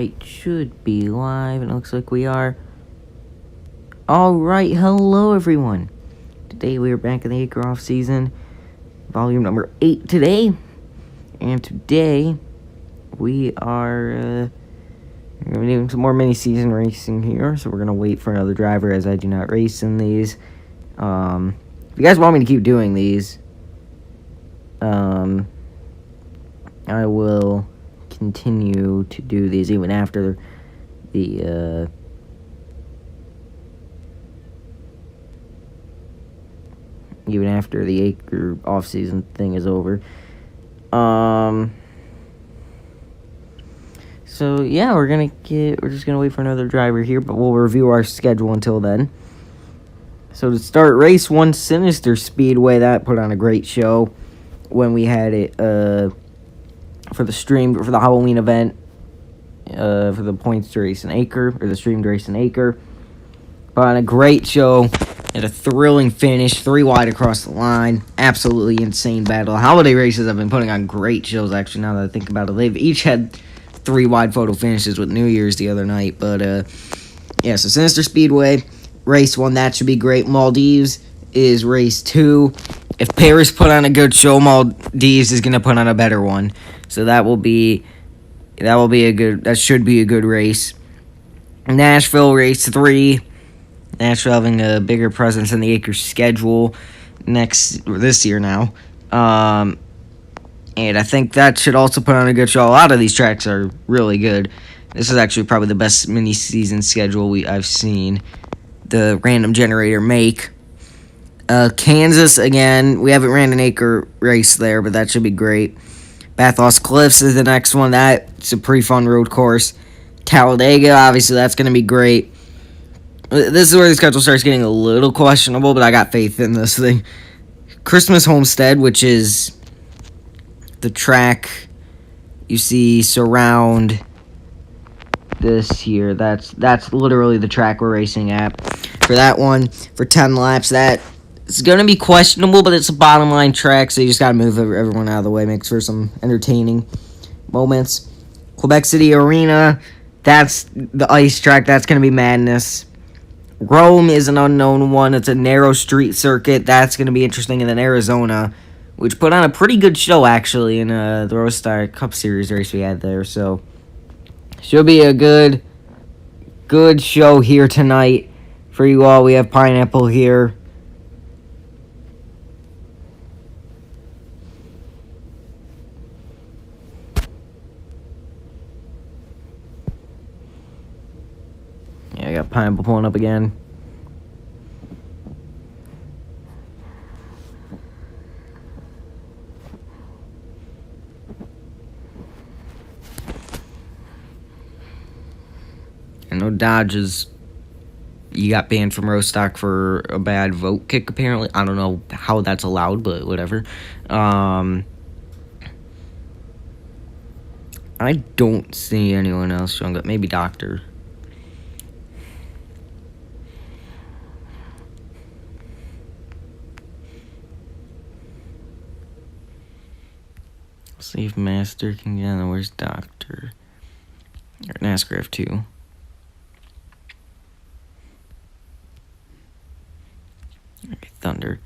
Alright, should be live, and it looks like we are. Alright, hello everyone. Today we are back in the ACRE Offseason, volume number 8 today. And today we are doing some more mini-season racing here, so we're going to wait for another driver as I do not race in these. If you guys want me to keep doing these, I will continue to do these even after the ACRE off-season thing is over. So yeah, we're just gonna wait for another driver here, but we'll review our schedule until then. So to start, race 1, Sinister Speedway, that put on a great show when we had it for the Halloween event, for the points to race in ACRE, or the streamed race in ACRE. Put on a great show, had a thrilling finish, 3 wide across the line, absolutely insane battle. Holiday races have been putting on great shows, actually, now that I think about it. They've each had 3 wide photo finishes with New Year's the other night, but yeah, so Sinister Speedway, race 1, that should be great. Maldives is race 2. If Paris put on a good show, Maldives is going to put on a better one. So that should be a good race. Nashville, race 3. Nashville having a bigger presence in the ACRE schedule this year now. And I think that should also put on a good show. A lot of these tracks are really good. This is actually probably the best mini-season schedule I've seen the random generator make. Kansas, again, we haven't ran an ACRE race there, but that should be great. Bathos Cliffs is the next one. That's a pretty fun road course. Talladega, obviously, that's going to be great. This is where the schedule starts getting a little questionable, but I got faith in this thing. Christmas Homestead, which is the track you see surround this here. That's literally the track we're racing at. For that one, for 10 laps, that it's going to be questionable, but it's a bottom line track, so you just got to move everyone out of the way. Makes for some entertaining moments. Quebec City Arena, that's the ice track. That's going to be madness. Rome is an unknown one. It's a narrow street circuit. That's going to be interesting. And then Arizona, which put on a pretty good show, actually, in the Roadstar Cup Series race we had there. So, should be a good show here tonight for you all. We have Pineapple here. Yeah, I got Pineapple pulling up again. I know Dodge you got banned from row stock for a bad vote kick, apparently. I don't know how that's allowed, but whatever. I don't see anyone else showing up. Maybe Doctor. See if Master can get on. Where's Doctor? Or NASCAR F2. Okay, Thunder.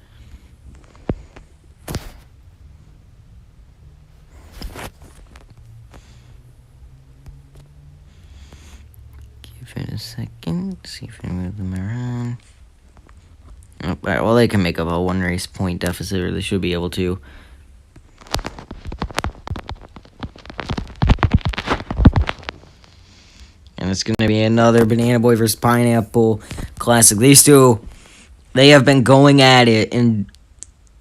Give it a second. See if I move them around. Oh, alright, well, they can make up a 1 race point deficit, or they should be able to. And it's going to be another Banana Boy versus Pineapple Classic. These two, they have been going at it in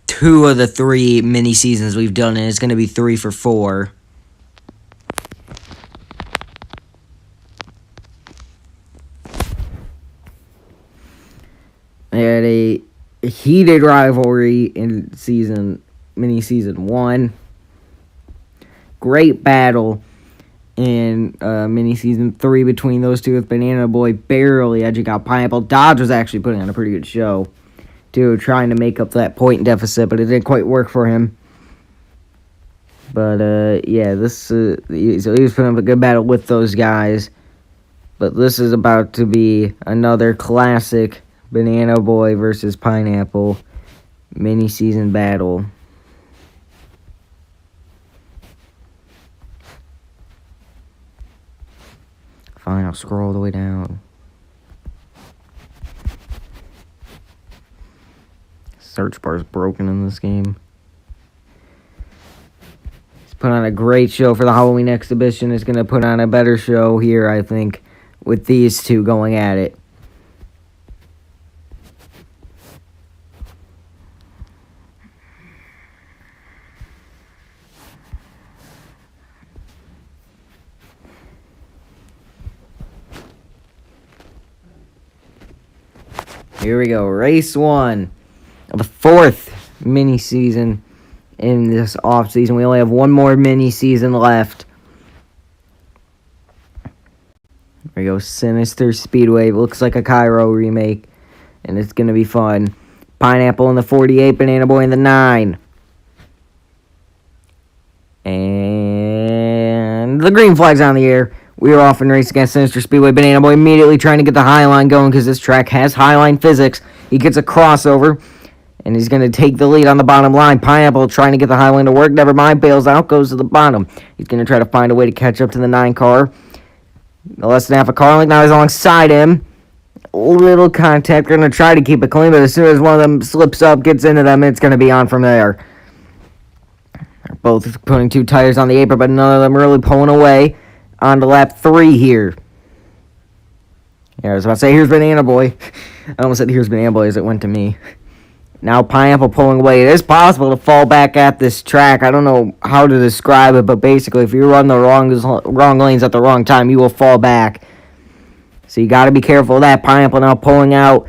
2 of the 3 mini seasons we've done, and it's going to be 3 for 4. They had a heated rivalry in mini season 1. Great battle in mini season 3 between those two, with Banana Boy barely edging out Pineapple. Dodge was actually putting on a pretty good show, too, trying to make up that point deficit, but it didn't quite work for him. But, yeah, so he was putting up a good battle with those guys. But this is about to be another classic Banana Boy versus Pineapple mini-season battle. Fine, I'll scroll all the way down. Search bar is broken in this game. He's put on a great show for the Halloween exhibition. He's going to put on a better show here, I think, with these two going at it. Here we go, race 1 of the 4th mini-season in this off-season. We only have one more mini-season left. Here we go, Sinister Speedway. Looks like a Cairo remake, and it's going to be fun. Pineapple in the 48, Banana Boy in the 9. And the green flag's on the air. We are off in race against Sinister Speedway. Banana Boy immediately trying to get the high line going because this track has high line physics. He gets a crossover, and he's going to take the lead on the bottom line. Pineapple trying to get the high line to work. Never mind, bails out, goes to the bottom. He's going to try to find a way to catch up to the 9 car. Less than half a car length. Now he's alongside him. Little contact. Going to try to keep it clean, but as soon as one of them slips up, gets into them, it's going to be on from there. They're both putting 2 tires on the apron, but none of them really pulling away. On to lap 3 here. Yeah, I was about to say, here's Banana Boy. I almost said, here's Banana Boy as it went to me. Now Pineapple pulling away. It is possible to fall back at this track. I don't know how to describe it, but basically, if you run the wrong lanes at the wrong time, you will fall back. So you got to be careful of that. Pineapple now pulling out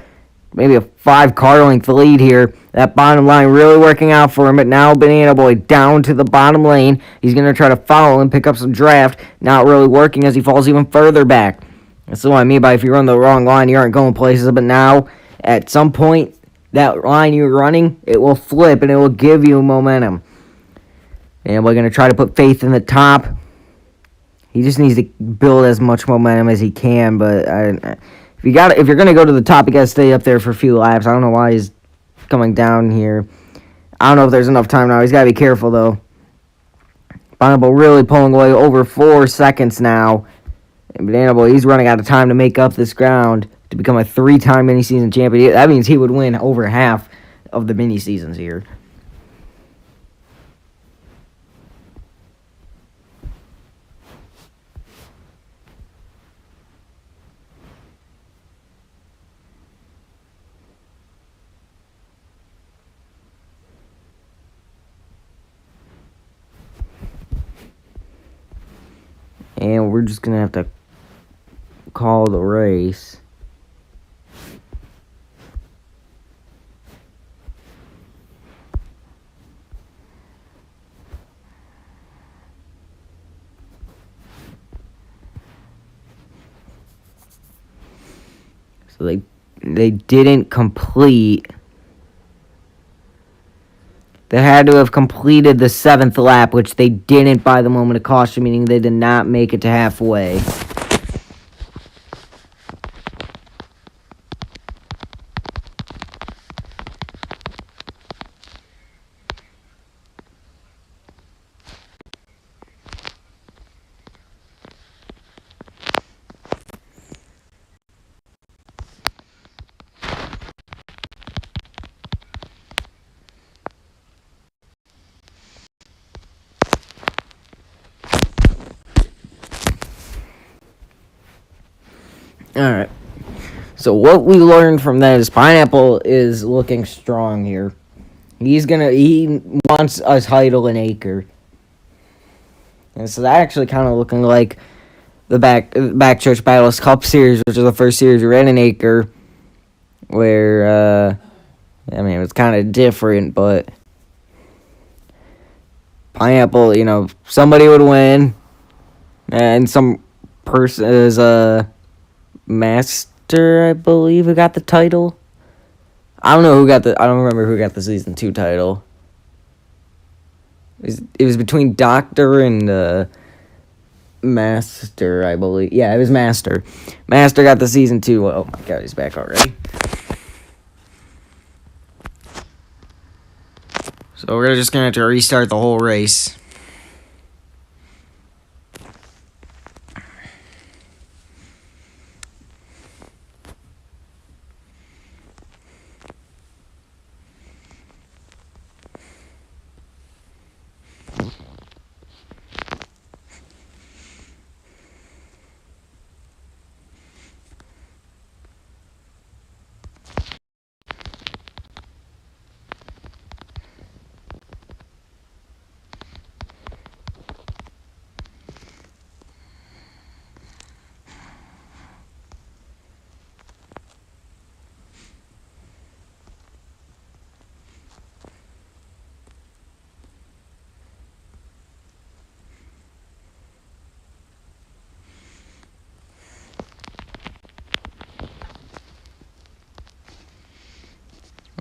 maybe a 5-car length lead here. That bottom line really working out for him, but now Banana Boy down to the bottom lane. He's going to try to follow and pick up some draft. Not really working as he falls even further back. That's what I mean by if you run the wrong line, you aren't going places. But now, at some point, that line you're running, it will flip and it will give you momentum. And we're going to try to put faith in the top. He just needs to build as much momentum as he can, but if you're going to go to the top, you got to stay up there for a few laps. I don't know why he's coming down here. I don't know if there's enough time now. He's got to be careful, though. Pineapple really pulling away over 4 seconds now. And Banana Boy, he's running out of time to make up this ground to become a 3-time mini-season champion. That means he would win over half of the mini-seasons here. And we're just going to have to call the race. So they didn't complete. They had to have completed the 7th lap, which they didn't by the moment of caution, meaning they did not make it to halfway. Alright. So what we learned from that is Pineapple is looking strong here. He wants a title in ACRE. And so that actually kind of looking like the Backchurch Battles Cup series, which is the first series we ran in ACRE, where, it was kind of different, but Pineapple, somebody would win, and some person is Master, I believe, who got the title. I don't remember who got the season 2 title. It was between Doctor and Master, I believe. Yeah, it was Master. Master got the season 2. Oh my god, he's back already. So we're just going to have to restart the whole race.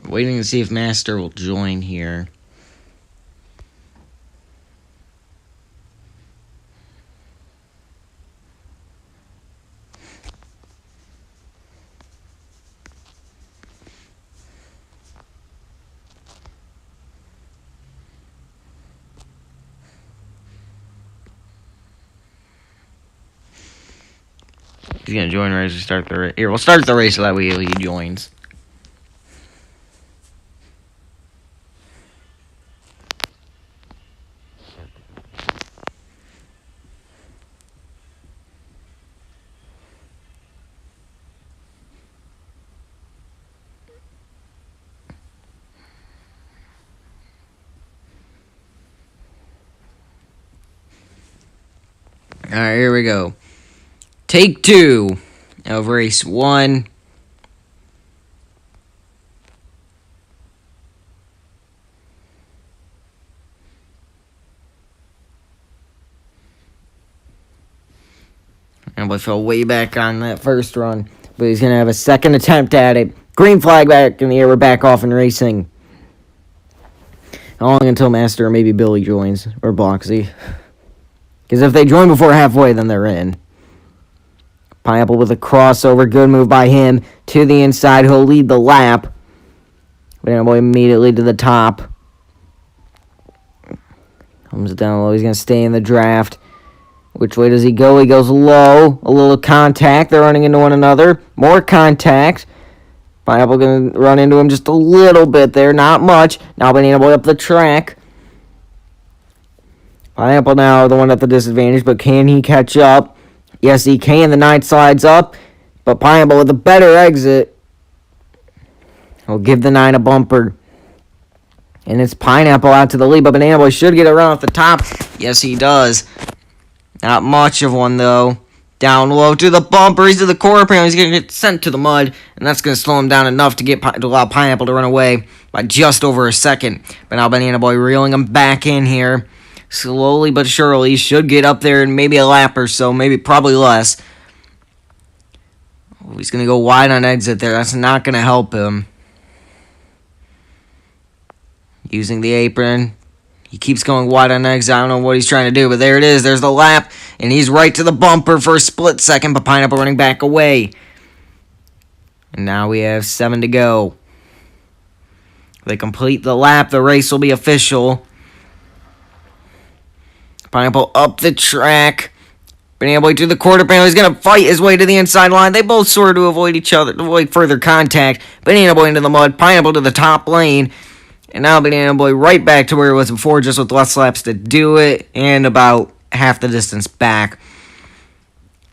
Waiting to see if Master will join here. He's gonna join race to start the race. Here, we'll start the race so that way he joins. Alright, here we go. Take 2 of race 1. And we fell way back on that first run. But he's going to have a second attempt at it. Green flag back in the air. We're back off and racing. How long until Master or maybe Billy joins? Or Bloxy. Because if they join before halfway, then they're in. Pineapple with a crossover. Good move by him. To the inside. He'll lead the lap. Banana Boy immediately to the top. Comes down low. He's going to stay in the draft. Which way does he go? He goes low. A little contact. They're running into one another. More contact. Pineapple going to run into him just a little bit there. Not much. Now Banana Boy up the track. Pineapple now the one at the disadvantage, but can he catch up? Yes, he can. The 9 slides up, but Pineapple with a better exit will give the 9 a bumper. And it's Pineapple out to the lead, but Banana Boy should get around at the top. Yes, he does. Not much of one, though. Down low to the bumper. He's to the quarter panel. He's going to get sent to the mud, and that's going to slow him down enough to allow Pineapple to run away by just over a second. But now Banana Boy reeling him back in here. Slowly but surely, should get up there in maybe a lap or so, probably less. Oh, he's going to go wide on exit there. That's not going to help him. Using the apron. He keeps going wide on exit. I don't know what he's trying to do, but there it is. There's the lap, and he's right to the bumper for a split second, but Pineapple running back away. And now we have 7 to go. If they complete the lap, the race will be official. Pineapple up the track. Banana Boy to the quarter panel. He's going to fight his way to the inside line. They both sort of avoid each other, to avoid further contact. Banana Boy into the mud. Pineapple to the top lane. And now Banana Boy right back to where he was before, just with less laps to do it. And about half the distance back.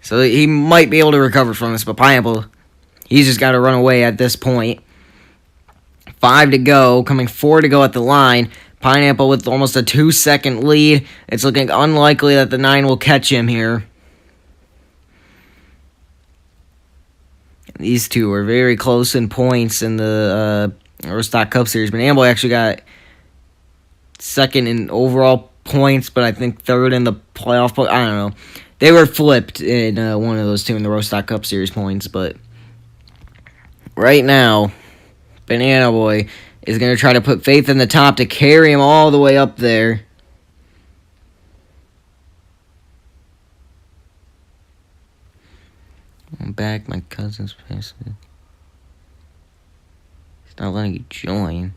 So he might be able to recover from this. But Pineapple, he's just got to run away at this point. 5 to go. Coming 4 to go at the line. Pineapple with almost a 2-second lead. It's looking unlikely that the 9 will catch him here. These two are very close in points in the Rostock Cup Series. Banana Boy actually got second in overall points, but I think third in the playoff points. I don't know. They were flipped in one of those two in the Rostock Cup Series points, but right now, Banana Boy is going to try to put faith in the top to carry him all the way up there. back. My cousin's passing. It's not letting you join.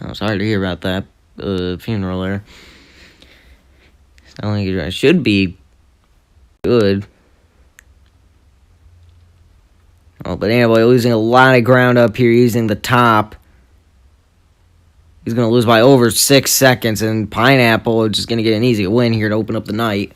I'm sorry to hear about that funeral there. It's not letting you join. It should be good. Oh, but anyway, losing a lot of ground up here using the top. He's going to lose by over 6 seconds, and Pineapple is just going to get an easy win here to open up the night.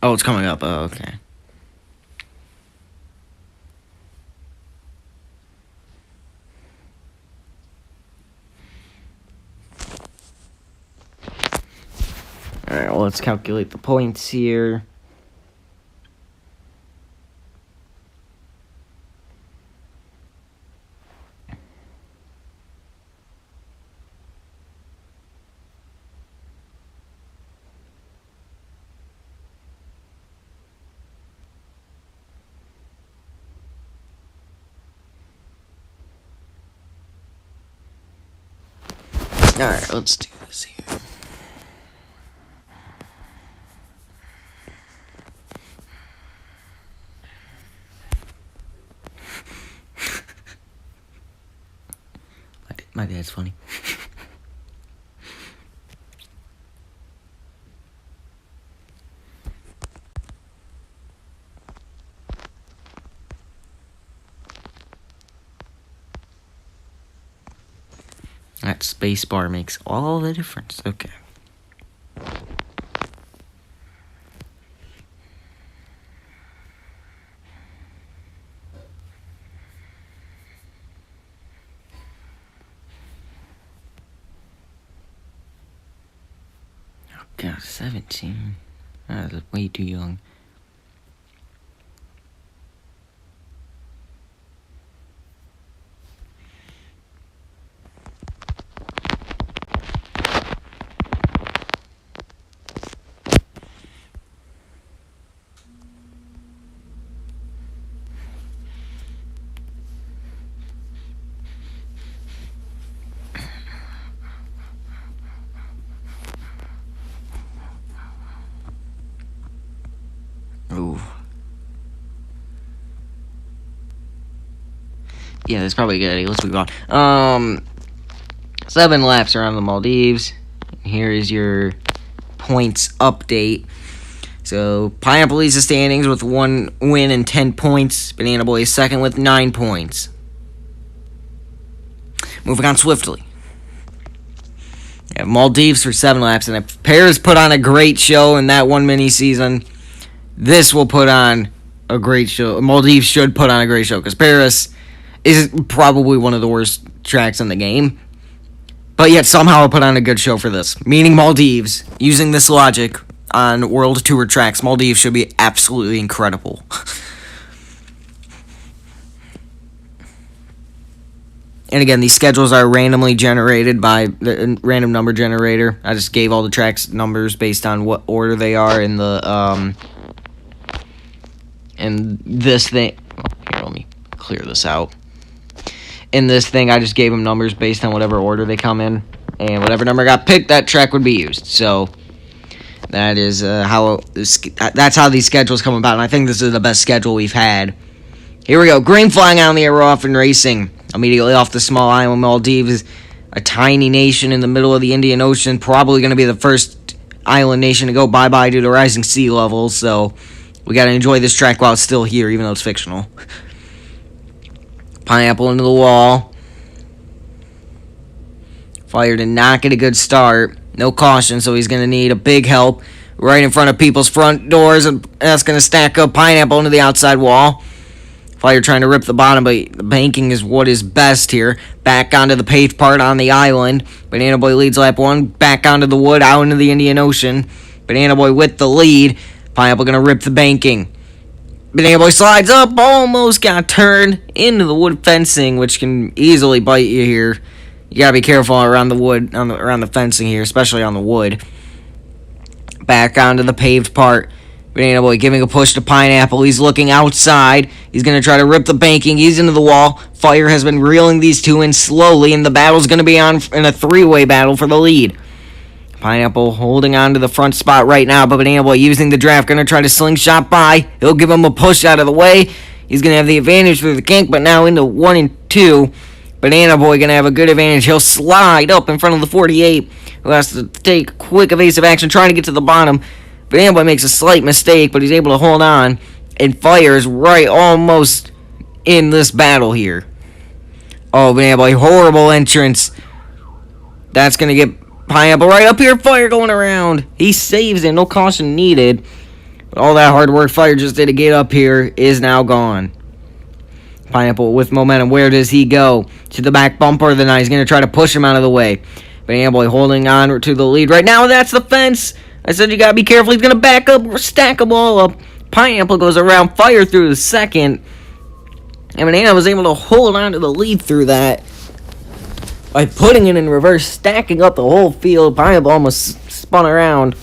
Oh, it's coming up. Oh, okay. Alright, well, let's calculate the points here. Alright, let's do this here. My dad's funny. That space bar makes all the difference. Okay. God, 17. That's way too young. Ooh. Yeah, that's probably a good idea. Let's move on. 7 laps around the Maldives. Here is your points update. So, Pineapple leads the standings with 1 win and 10 points. Banana Boy is second with 9 points. Moving on swiftly. Yeah, Maldives for 7 laps. And if Paris put on a great show in that one mini season, this will put on a great show. Maldives should put on a great show because Paris is probably one of the worst tracks in the game. But yet somehow I'll put on a good show for this. Meaning Maldives, using this logic on World Tour tracks, Maldives should be absolutely incredible. And again, these schedules are randomly generated by the random number generator. I just gave all the tracks numbers based on what order they are in the in this thing. Here, let me clear this out. In this thing, I just gave them numbers based on whatever order they come in, and whatever number got picked, that track would be used. So that is that's how these schedules come about, and I think this is the best schedule we've had. Here we go. Green flying out in the air off and racing. Immediately off the small island Maldives, a tiny nation in the middle of the Indian Ocean, probably going to be the first island nation to go bye-bye due to rising sea levels, so we got to enjoy this track while it's still here, even though it's fictional. Pineapple into the wall. Fire did not get a good start. No caution, so he's going to need a big help right in front of people's front doors, and that's going to stack up Pineapple into the outside wall. Fire trying to rip the bottom, but the banking is what is best here. Back onto the paved part on the island. Banana Boy leads lap 1. Back onto the wood, out into the Indian Ocean. Banana Boy with the lead. Pineapple going to rip the banking. Banana Boy slides up, almost got turned into the wood fencing, which can easily bite you here. You got to be careful around the wood, around the fencing here, especially on the wood. Back onto the paved part. Banana Boy giving a push to Pineapple. He's looking outside. He's going to try to rip the banking. He's into the wall. Fire has been reeling these two in slowly, and the battle's going to be on in a three-way battle for the lead. Pineapple holding on to the front spot right now, but Banana Boy using the draft, going to try to slingshot by. He'll give him a push out of the way. He's going to have the advantage through the kink, but now into 1 and 2. Banana Boy going to have a good advantage. He'll slide up in front of the 48, who has to take quick evasive action, trying to get to the bottom. Banana Boy makes a slight mistake, but he's able to hold on, and Fire is right almost in this battle here. Oh, Banana Boy, horrible entrance. That's going to get Pineapple right up here. Fire going around. He saves it, no caution needed. But all that hard work Fire just did to get up here is now gone. Pineapple with momentum. Where does he go? To the back bumper of the night. He's going to try to push him out of the way. Banana Boy holding on to the lead right now. That's the fence. I said you gotta be careful. He's gonna back up, stack them all up. Pineapple goes around, Fire through the second. And Banana was able to hold on to the lead through that by putting it in reverse, stacking up the whole field. Pineapple almost spun around.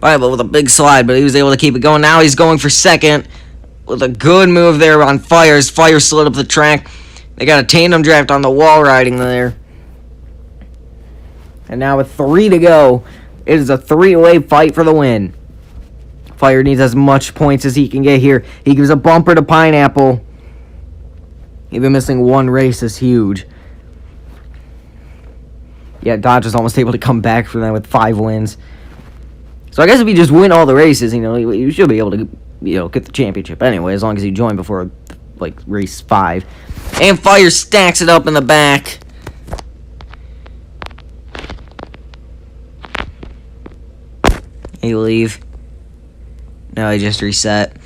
Pineapple with a big slide, but he was able to keep it going. Now he's going for second with a good move there on Fire. As Fire slid up the track. They got a tandem draft on the wall riding there. And now with 3 to go, it is a three-way fight for the win. Fire needs as much points as he can get here. He gives a bumper to Pineapple. Even missing one race is huge. Yeah, Dodge is almost able to come back from that with 5 wins. So I guess if you just win all the races, you should be able to, get the championship anyway, as long as you join before, race 5. And Fire stacks it up in the back. He leave. No, he just reset.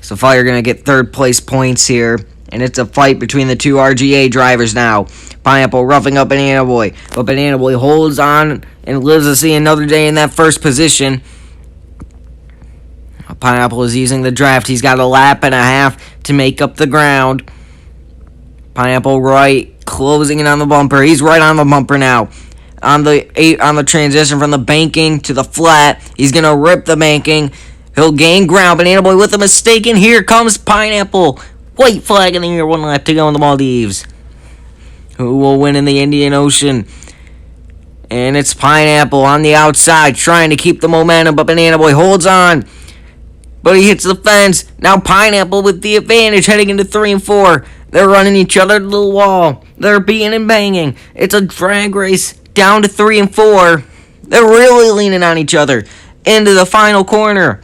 So Fire gonna get third place points here. And it's a fight between the two RGA drivers now. Pineapple roughing up Banana Boy. But Banana Boy holds on and lives to see another day in that first position. Pineapple is using the draft. He's got a lap and a half to make up the ground. Pineapple right, closing in on the bumper. He's right on the bumper now. On the transition from the banking to the flat. He's going to rip the banking. He'll gain ground. Banana Boy with a mistake, and here comes Pineapple. White flag in the air, 1 lap to go in the Maldives. Who will win in the Indian Ocean? And it's Pineapple on the outside, trying to keep the momentum, but Banana Boy holds on. But he hits the fence. Now Pineapple with the advantage, heading into 3 and 4. They're running each other to the wall. They're beating and banging. It's a drag race. Down to 3 and 4. They're really leaning on each other. Into the final corner.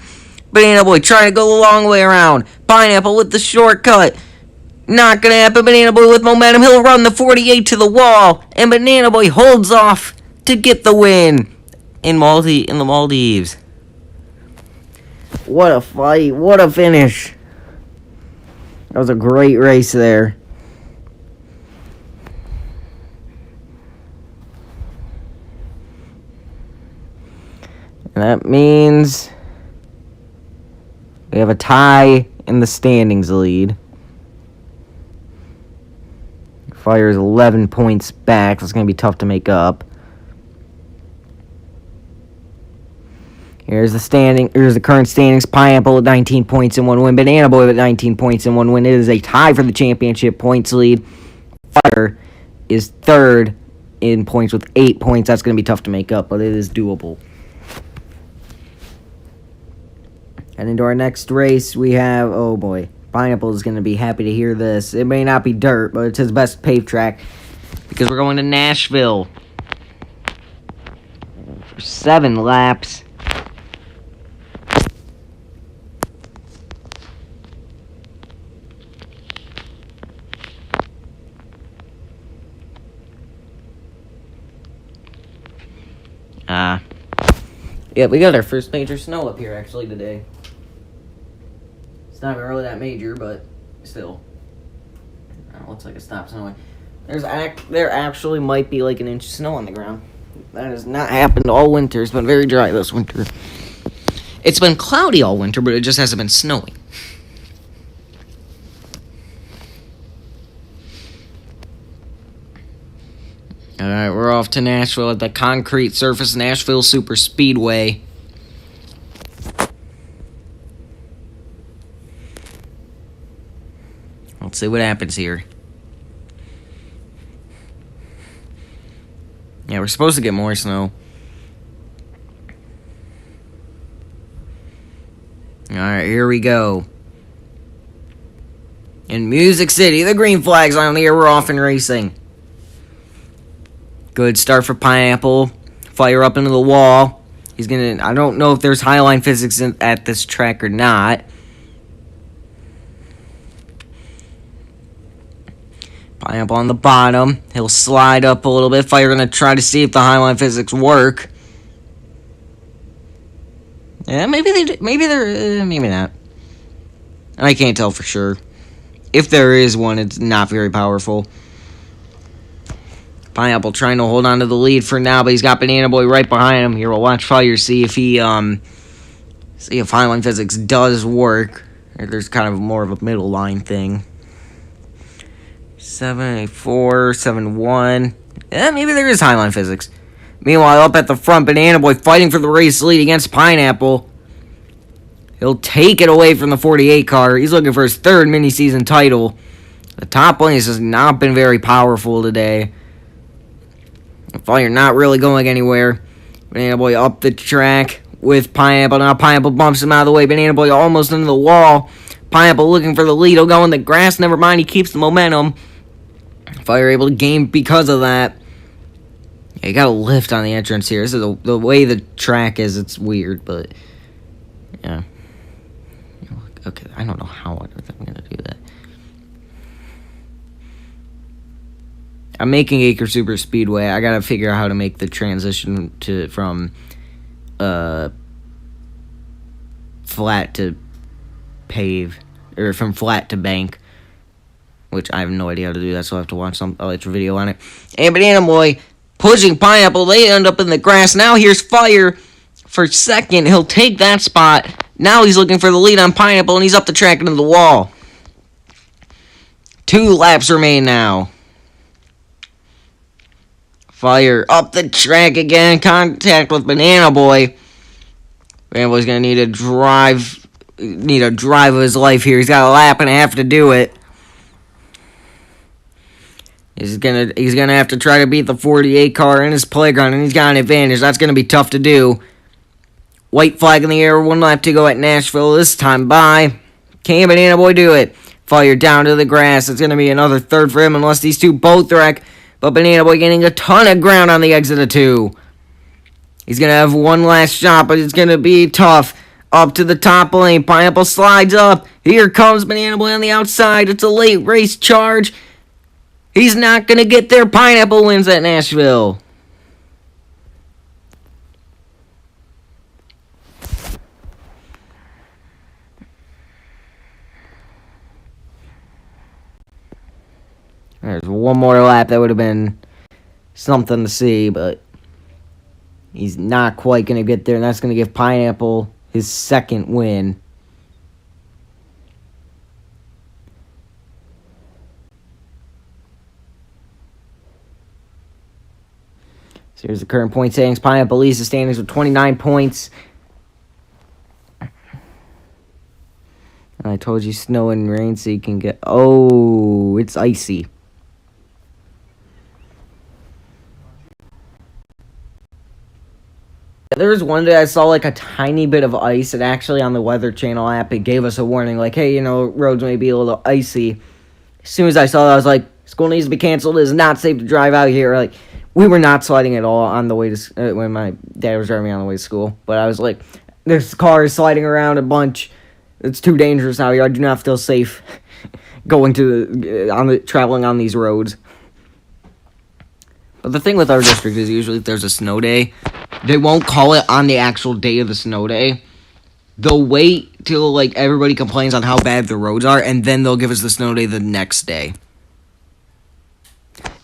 Banana Boy trying to go the long way around. Pineapple with the shortcut. Not gonna happen. Banana Boy with momentum. He'll run the 48 to the wall. And Banana Boy holds off to get the win in the Maldives. What a fight. What a finish. That was a great race there. And that means we have a tie in the standings lead. Fire is 11 points back. That's going to be tough to make up. Here's the current standings. Pineapple with 19 points and 1 win. Banana Boy with 19 points and 1 win. It is a tie for the championship points lead. Fire is third in points with 8 points. That's going to be tough to make up, but it is doable. And into our next race, we have, oh boy, Pineapple is going to be happy to hear this. It may not be dirt, but it's his best paved track because we're going to Nashville for 7 laps. Yeah, we got our first major snow up here actually today. It's not really that major, but still. It looks like it stopped snowing. There actually might be like an inch of snow on the ground. That has not happened all winter. It's been very dry this winter. It's been cloudy all winter, but it just hasn't been snowing. Alright, we're off to Nashville at the concrete surface Nashville Super Speedway. Let's see what happens here. Yeah, we're supposed to get more snow. Alright, here we go. In Music City, the green flag's on the air. We're off and racing. Good start for Pineapple. Fire up into the wall. He's gonna... I don't know if there's highline physics at this track or not. Pineapple on the bottom. He'll slide up a little bit. Fire gonna try to see if the highline physics work. Yeah, maybe they do. Maybe not. I can't tell for sure. If there is one, it's not very powerful. Pineapple trying to hold on to the lead for now, but he's got Banana Boy right behind him. Here, we'll watch Fire, see if highline physics does work. Or there's kind of more of a middle line thing. 7-4, 7-1. Yeah, maybe there is highline physics. Meanwhile, up at the front, Banana Boy fighting for the race lead against Pineapple. He'll take it away from the 48 car. He's looking for his third mini-season title. The top lane has not been very powerful today. Fire not really going anywhere. Banana Boy up the track with Pineapple. Now Pineapple bumps him out of the way. Banana Boy almost into the wall. Pineapple looking for the lead. He'll go in the grass. Never mind. He keeps the momentum. Fire able to gain because of that. Yeah, you got a lift on the entrance here. This is the way the track is. It's weird, but yeah. Okay, I don't know how I'm gonna do that. I'm making ACRE Super Speedway. I gotta figure out how to make the transition from flat to pave, or from flat to bank, which I have no idea how to do that, so I have to watch some other video on it. And Banana Boy pushing Pineapple. They end up in the grass. Now here's Fire for second. He'll take that spot. Now he's looking for the lead on Pineapple, and he's up the track into the wall. 2 laps remain now. Fire up the track again. Contact with Banana Boy. Banana Boy's gonna need a drive of his life here. He's got a lap and a half to do it. He's gonna have to try to beat the 48 car in his playground, and he's got an advantage. That's gonna be tough to do. White flag in the air. 1 lap to go at Nashville. This time by. Can Banana Boy do it? Fire down to the grass. It's gonna be another third for him unless these two both wreck. But Banana Boy getting a ton of ground on the exit of 2. He's going to have one last shot, but it's going to be tough. Up to the top lane. Pineapple slides up. Here comes Banana Boy on the outside. It's a late race charge. He's not going to get there. Pineapple wins at Nashville. There's one more lap. That would have been something to see, but he's not quite going to get there, and that's going to give Pineapple his second win. So here's the current point standings. Pineapple leads the standings with 29 points. And I told you snow and rain so you can get... Oh, it's icy. There was one day I saw like a tiny bit of ice, and actually on the Weather Channel app it gave us a warning like, hey, roads may be a little icy. As soon as I saw that, I was like, school needs to be canceled. It is not safe to drive out here. Like, we were not sliding at all on the way to when my dad was driving me on the way to school. But I was like, this car is sliding around a bunch. It's too dangerous out here. I do not feel safe going traveling on these roads. But the thing with our district is usually if there's a snow day, they won't call it on the actual day of the snow day. They'll wait till everybody complains on how bad the roads are, and then they'll give us the snow day the next day.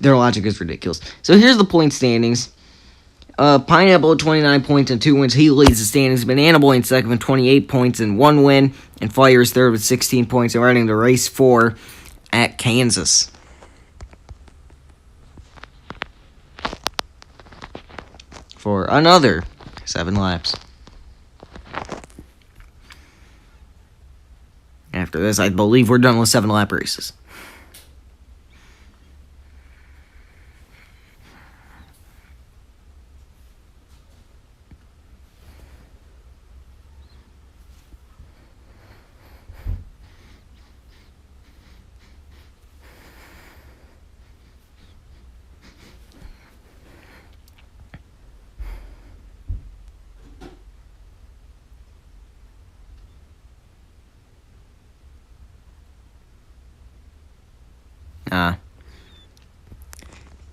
Their logic is ridiculous. So here's the point standings. Pineapple 29 points and 2 wins. He leads the standings. Banana Boy in second with 28 points and 1 win. And Fire is third with 16 points and running to race 4 at Kansas. For another 7 laps. After this, I believe we're done with 7 lap races.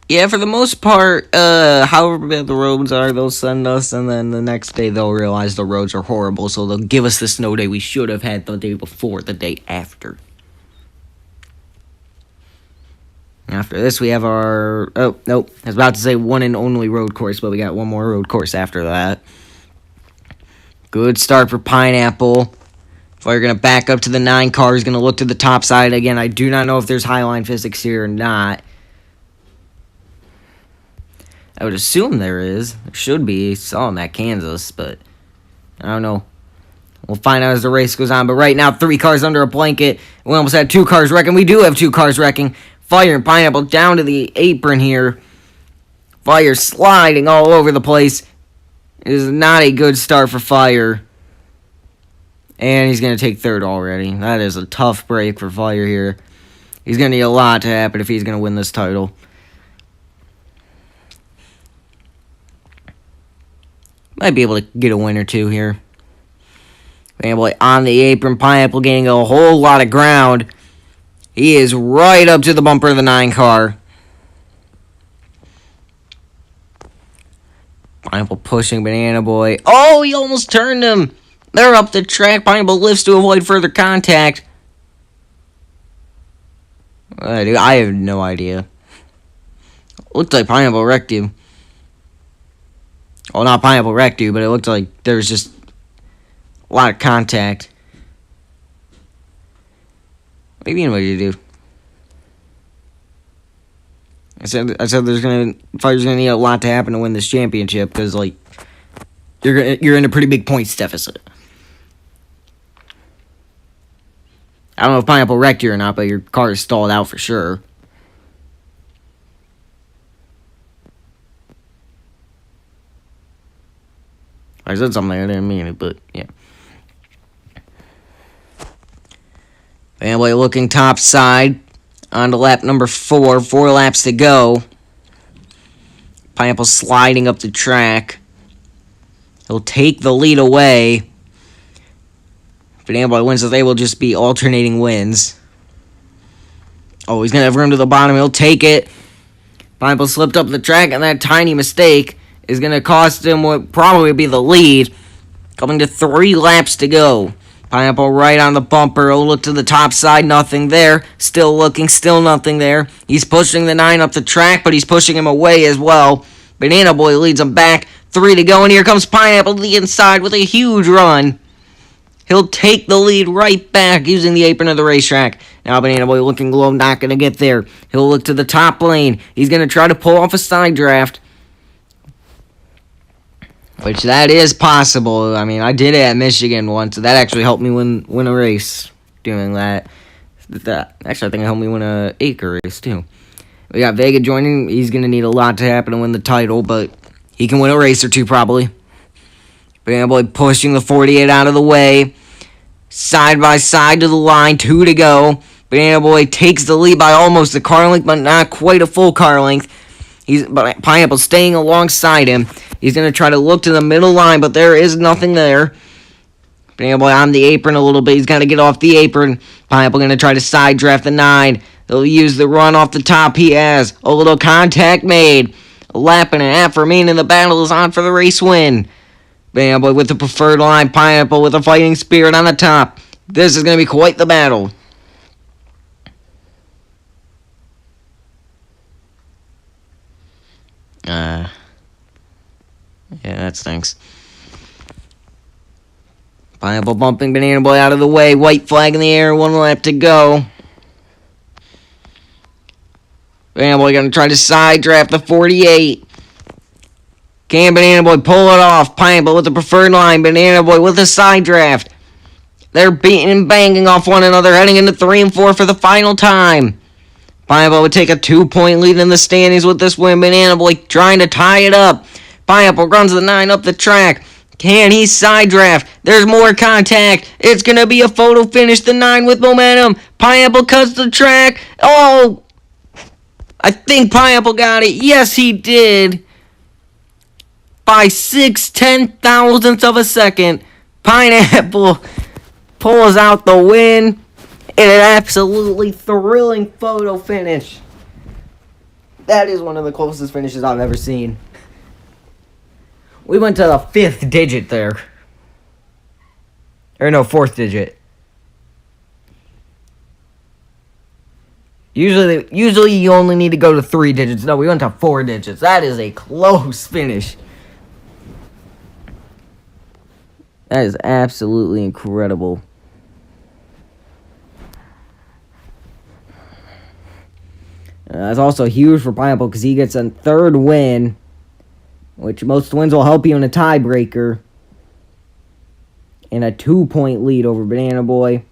Yeah, for the most part, however bad the roads are, they'll send us, and then the next day they'll realize the roads are horrible, so they'll give us the snow day we should have had the day before, the day after. After this, we have our... Oh, nope. I was about to say one and only road course, but we got one more road course after that. Good start for Pineapple. If we're going to back up to the 9 car, he's going to look to the top side. Again, I do not know if there's highline physics here or not. I would assume there is. There should be. Saw him at Kansas, but I don't know. We'll find out as the race goes on. But right now, 3 cars under a blanket. We almost had 2 cars wrecking. We do have 2 cars wrecking. Fire and Pineapple down to the apron here. Fire sliding all over the place. It is not a good start for Fire. And he's going to take 3rd already. That is a tough break for Fire here. He's going to need a lot to happen if he's going to win this title. Might be able to get a win or 2 here. Pineapple on the apron. Pineapple gaining a whole lot of ground. He is right up to the bumper of the 9 car. Pineapple pushing Banana Boy. Oh, he almost turned him. They're up the track. Pineapple lifts to avoid further contact. I have no idea. Looked like Pineapple wrecked you. Well, not Pineapple wrecked you, but it looked like there was just a lot of contact. What do you mean, what did you do? I said Fire's gonna need a lot to happen to win this championship, because like you're in a pretty big points deficit. I don't know if Pineapple wrecked you or not, but your car is stalled out for sure. I said something, I didn't mean it, but yeah. Fanboy looking top side on to lap number 4. 4 laps to go. Pineapple sliding up the track. He'll take the lead away. Banana Boy wins, so they will just be alternating wins. Oh, he's going to have room to the bottom. He'll take it. Pineapple slipped up the track, and that tiny mistake is going to cost him what would probably be the lead. Coming to 3 laps to go. Pineapple right on the bumper. He'll look to the top side. Nothing there. Still looking. Still nothing there. He's pushing the 9 up the track, but he's pushing him away as well. Banana Boy leads him back. 3 to go, and here comes Pineapple to the inside with a huge run. He'll take the lead right back using the apron of the racetrack. Now Banana Boy looking low, not going to get there. He'll look to the top lane. He's going to try to pull off a side draft. Which that is possible. I mean, I did it at Michigan once, so that actually helped me win a race doing that. Actually, I think it helped me win a ACRE race, too. We got Vega joining. He's going to need a lot to happen to win the title, but he can win a race or 2 probably. Banana Boy pushing the 48 out of the way. Side by side to the line. 2 to go. Banana Boy takes the lead by almost a car length, but not quite a full car length. But Pineapple staying alongside him. He's going to try to look to the middle line, but there is nothing there. Banana Boy on the apron a little bit. He's got to get off the apron. Pineapple going to try to side draft the 9. They'll use the run off the top he has. A little contact made. A lap and a half remaining. The battle is on for the race win. Banana Boy with the preferred line. Pineapple with a fighting spirit on the top. This is going to be quite the battle. Yeah, that stinks. Pineapple bumping Banana Boy out of the way. White flag in the air. 1 lap to go. Banana Boy going to try to side draft the 48. Can Banana Boy pull it off? Pineapple with the preferred line. Banana Boy with a side draft. They're beating and banging off one another, heading into 3 and 4 for the final time. Pineapple would take a 2-point lead in the standings with this win. Banana Boy trying to tie it up. Pineapple runs the 9 up the track. Can he side draft? There's more contact. It's going to be a photo finish. The 9 with momentum. Pineapple cuts the track. Oh! I think Pineapple got it. Yes, he did. By 6/10,000ths of a second. Pineapple pulls out the win. And an absolutely thrilling photo finish. That is one of the closest finishes I've ever seen. We went to the 5th digit there. Or no, 4th digit. Usually you only need to go to 3 digits. No, we went to 4 digits. That is a close finish. That is absolutely incredible. That's also huge for Pineapple because he gets a 3rd win, which most wins will help you in a tiebreaker. And a 2-point lead over Banana Boy.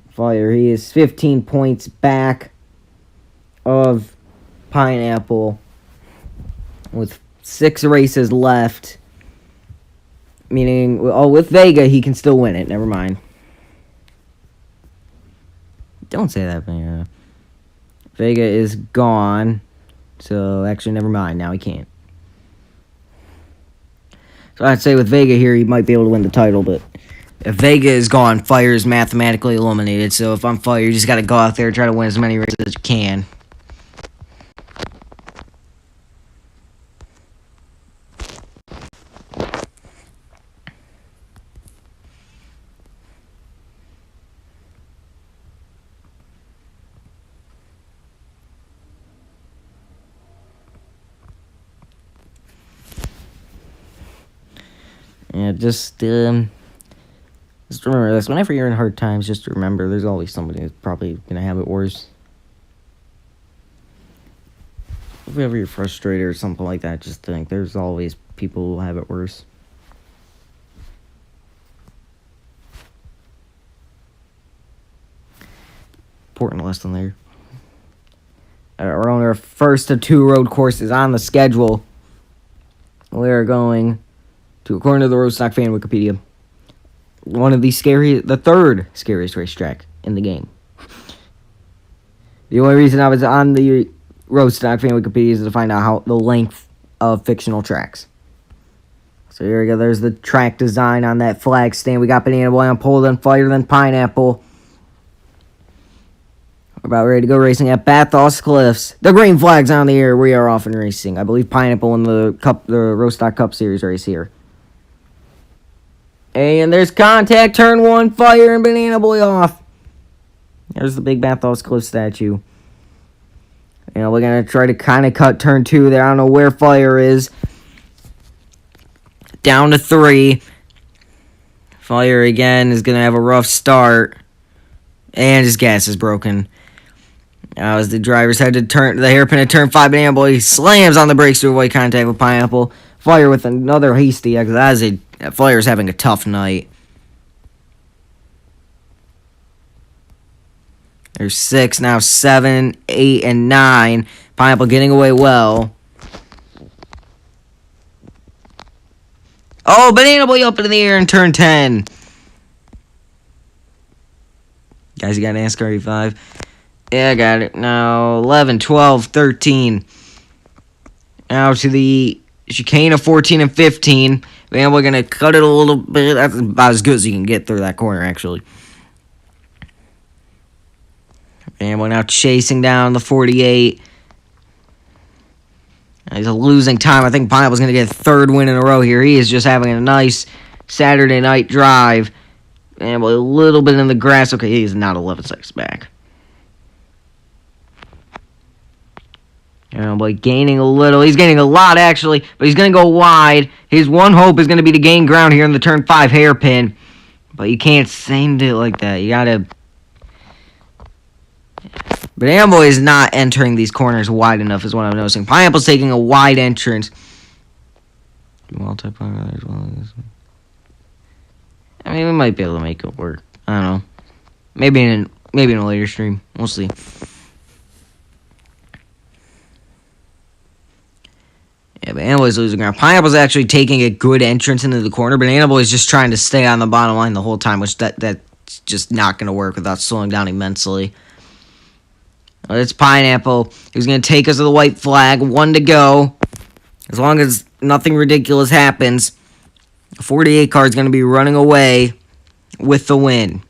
Fire, he is 15 points back of Pineapple with 6 races left. Meaning, with Vega, he can still win it. Never mind. Don't say that, man. Vega is gone. So, actually, never mind. Now he can't. So, I'd say with Vega here, he might be able to win the title, but if Vega is gone, Fire is mathematically eliminated. So, if I'm Fire, you just got to go out there and try to win as many races as you can. Yeah, just remember this. Whenever you're in hard times, just remember there's always somebody who's probably going to have it worse. Whenever you're frustrated or something like that, just think there's always people who will have it worse. Important lesson there. We're on our first of 2 road courses on the schedule. We're going to, according to the Roadstock fan Wikipedia, the 3rd scariest racetrack in the game. The only reason I was on the Roadstock fan Wikipedia is to find out the length of fictional tracks. So here we go. There's the track design on that flag stand. We got Banana Boy on pole, then Fire, then Pineapple. We're about ready to go racing at Bathos Cliffs. The green flag's on the air. We are off and racing. I believe Pineapple in the Roadstock Cup Series race here. And there's contact, turn 1, Fire, and Banana Boy off. There's the big Bathos Cliff statue. You know, we're going to try to kind of cut turn 2 there. I don't know where Fire is. Down to 3. Fire, again, is going to have a rough start. And his gas is broken. Now, as the driver's head to turn, the hairpin at turn 5, Banana Boy slams on the brakes to avoid contact with Pineapple. Fire with another hasty exit. Fire's having a tough night. There's 6, now 7, 8, and 9. Pineapple getting away well. Oh, Banana Boy up in the air in turn 10. Guys, you got an NASCAR 85? Yeah, I got it. Now 11, 12, 13. Now to the chicane of 14 and 15. Man, we're going to cut it a little bit. That's about as good as you can get through that corner, actually. And we're now chasing down the 48. He's losing time. I think Pineapple's going to get a 3rd win in a row here. He is just having a nice Saturday night drive. And a little bit in the grass. Okay, he's not 11 seconds back. Gaining a little. He's gaining a lot, actually. But he's going to go wide. His one hope is going to be to gain ground here in the turn 5 hairpin. But you can't send it like that. You got to... Banana Boy is not entering these corners wide enough is what I'm noticing. Pineapple's taking a wide entrance. Multiplayer as well. I mean, we might be able to make it work. I don't know. Maybe in a later stream. We'll see. Yeah, Banana Boy's losing ground. Pineapple's actually taking a good entrance into the corner. Banana Boy's just trying to stay on the bottom line the whole time, which that's just not going to work without slowing down immensely. It's Pineapple. He's going to take us to the white flag. 1 to go. As long as nothing ridiculous happens. The 48 car is going to be running away with the win.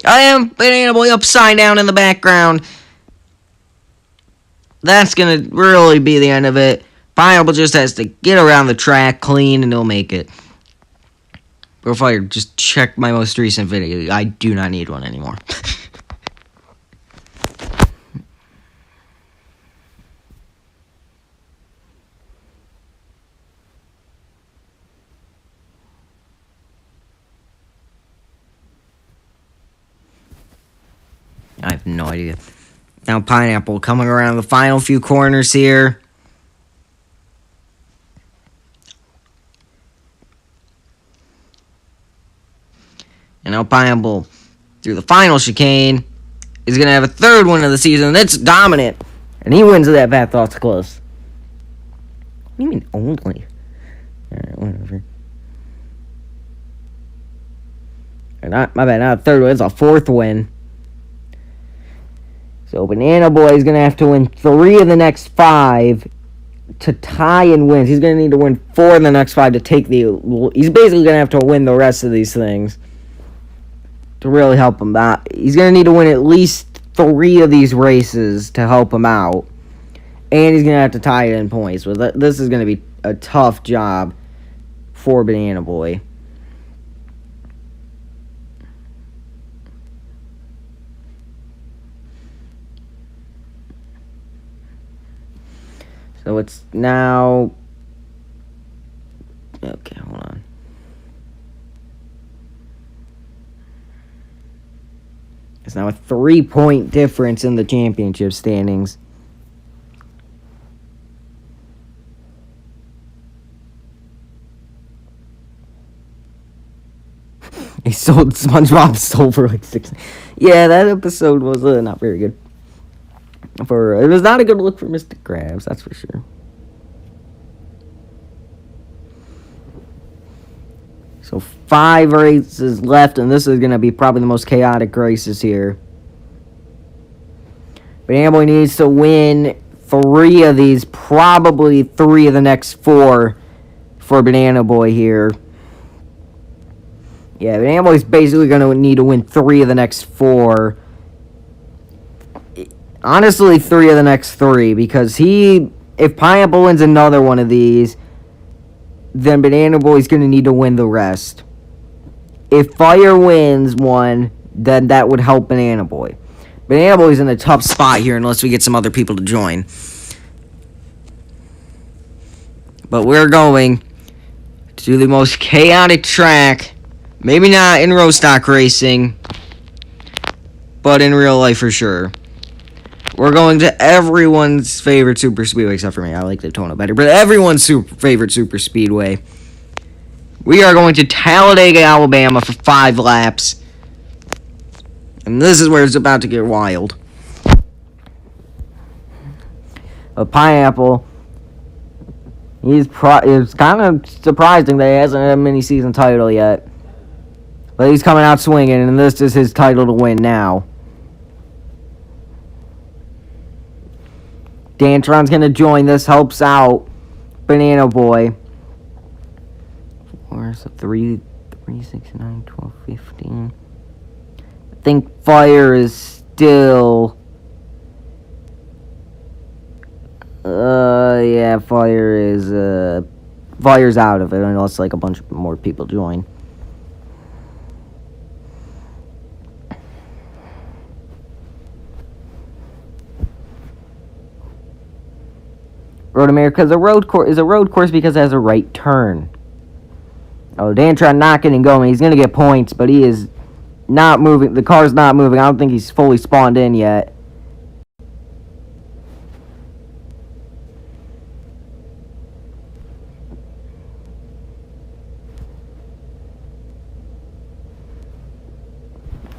I am Banana Boy upside down in the background. That's going to really be the end of it. Pineapple just has to get around the track clean and he'll make it. Bro Fire, just check my most recent video. I do not need one anymore. I have no idea. Now Pineapple coming around the final few corners here. And now Pineapple, through the final chicane, is going to have a third win of the season. That's dominant. And he wins that Bad Thoughts close. What do you mean only? Alright, whatever. My bad, not a third win. It's a fourth win. So Banana Boy is going to have to win 3 of the next 5 to tie and win. He's going to need to win 4 of the next 5 to take the... He's basically going to have to win the rest of these things to really help him out. He's going to need to win at least 3 of these races to help him out. And he's going to have to tie it in points. So this is going to be a tough job for Banana Boy. So it's now... Okay, hold on. It's now a 3-point difference in the championship standings. He sold SpongeBob for like 6. Yeah, that episode was not very good. It was not a good look for Mr. Krabs, that's for sure. So 5 races left, and this is going to be probably the most chaotic races here. Banana Boy needs to win 3 of these, probably 3 of the next 4 for Banana Boy here. Yeah, Banana Boy's basically going to need to win 3 of the next 4. Honestly, 3 of the next 3, because if Pineapple wins another one of these, then Banana Boy's going to need to win the rest. If Fire wins one, then that would help Banana Boy. Banana Boy's in a tough spot here unless we get some other people to join. But we're going to the most chaotic track, maybe not in road stock racing, but in real life for sure. We're going to everyone's favorite super speedway, except for me. I like Daytona better, but everyone's favorite super speedway. We are going to Talladega, Alabama for 5 laps. And this is where it's about to get wild. A Pineapple, it's kind of surprising that he hasn't had a mini-season title yet. But he's coming out swinging, and this is his title to win now. Dantron's going to join. This helps out Banana Boy. 4, so 3, 6, 9, 12, 15. I think Fire is still... yeah, Fire's out of it unless, like, a bunch more people join. Road America is a road course because it has a right turn. Oh, Dantron not getting going. He's going to get points, but he is not moving. The car's not moving. I don't think he's fully spawned in yet.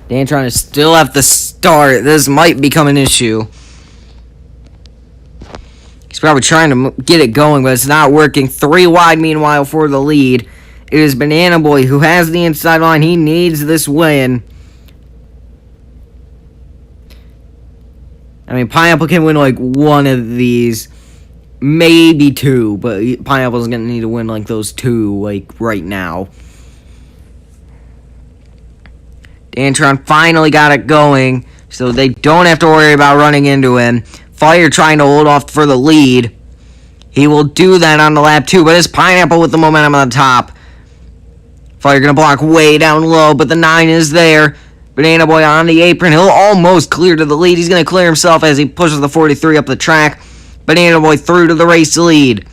Dantron is still at the start. This might become an issue. He's probably trying to get it going, but it's not working. 3 wide, meanwhile, for the lead. It is Banana Boy who has the inside line. He needs this win. I mean, Pineapple can win, like, one of these. maybe 2, but Pineapple's going to need to win, like, those 2, like, right now. Dantron finally got it going, so they don't have to worry about running into him. Fire trying to hold off for the lead. He will do that on the lap 2, but it's Pineapple with the momentum on the top. Fire going to block way down low, but the 9 is there. Banana Boy on the apron. He'll almost clear to the lead. He's going to clear himself as he pushes the 43 up the track. Banana Boy through to the race lead.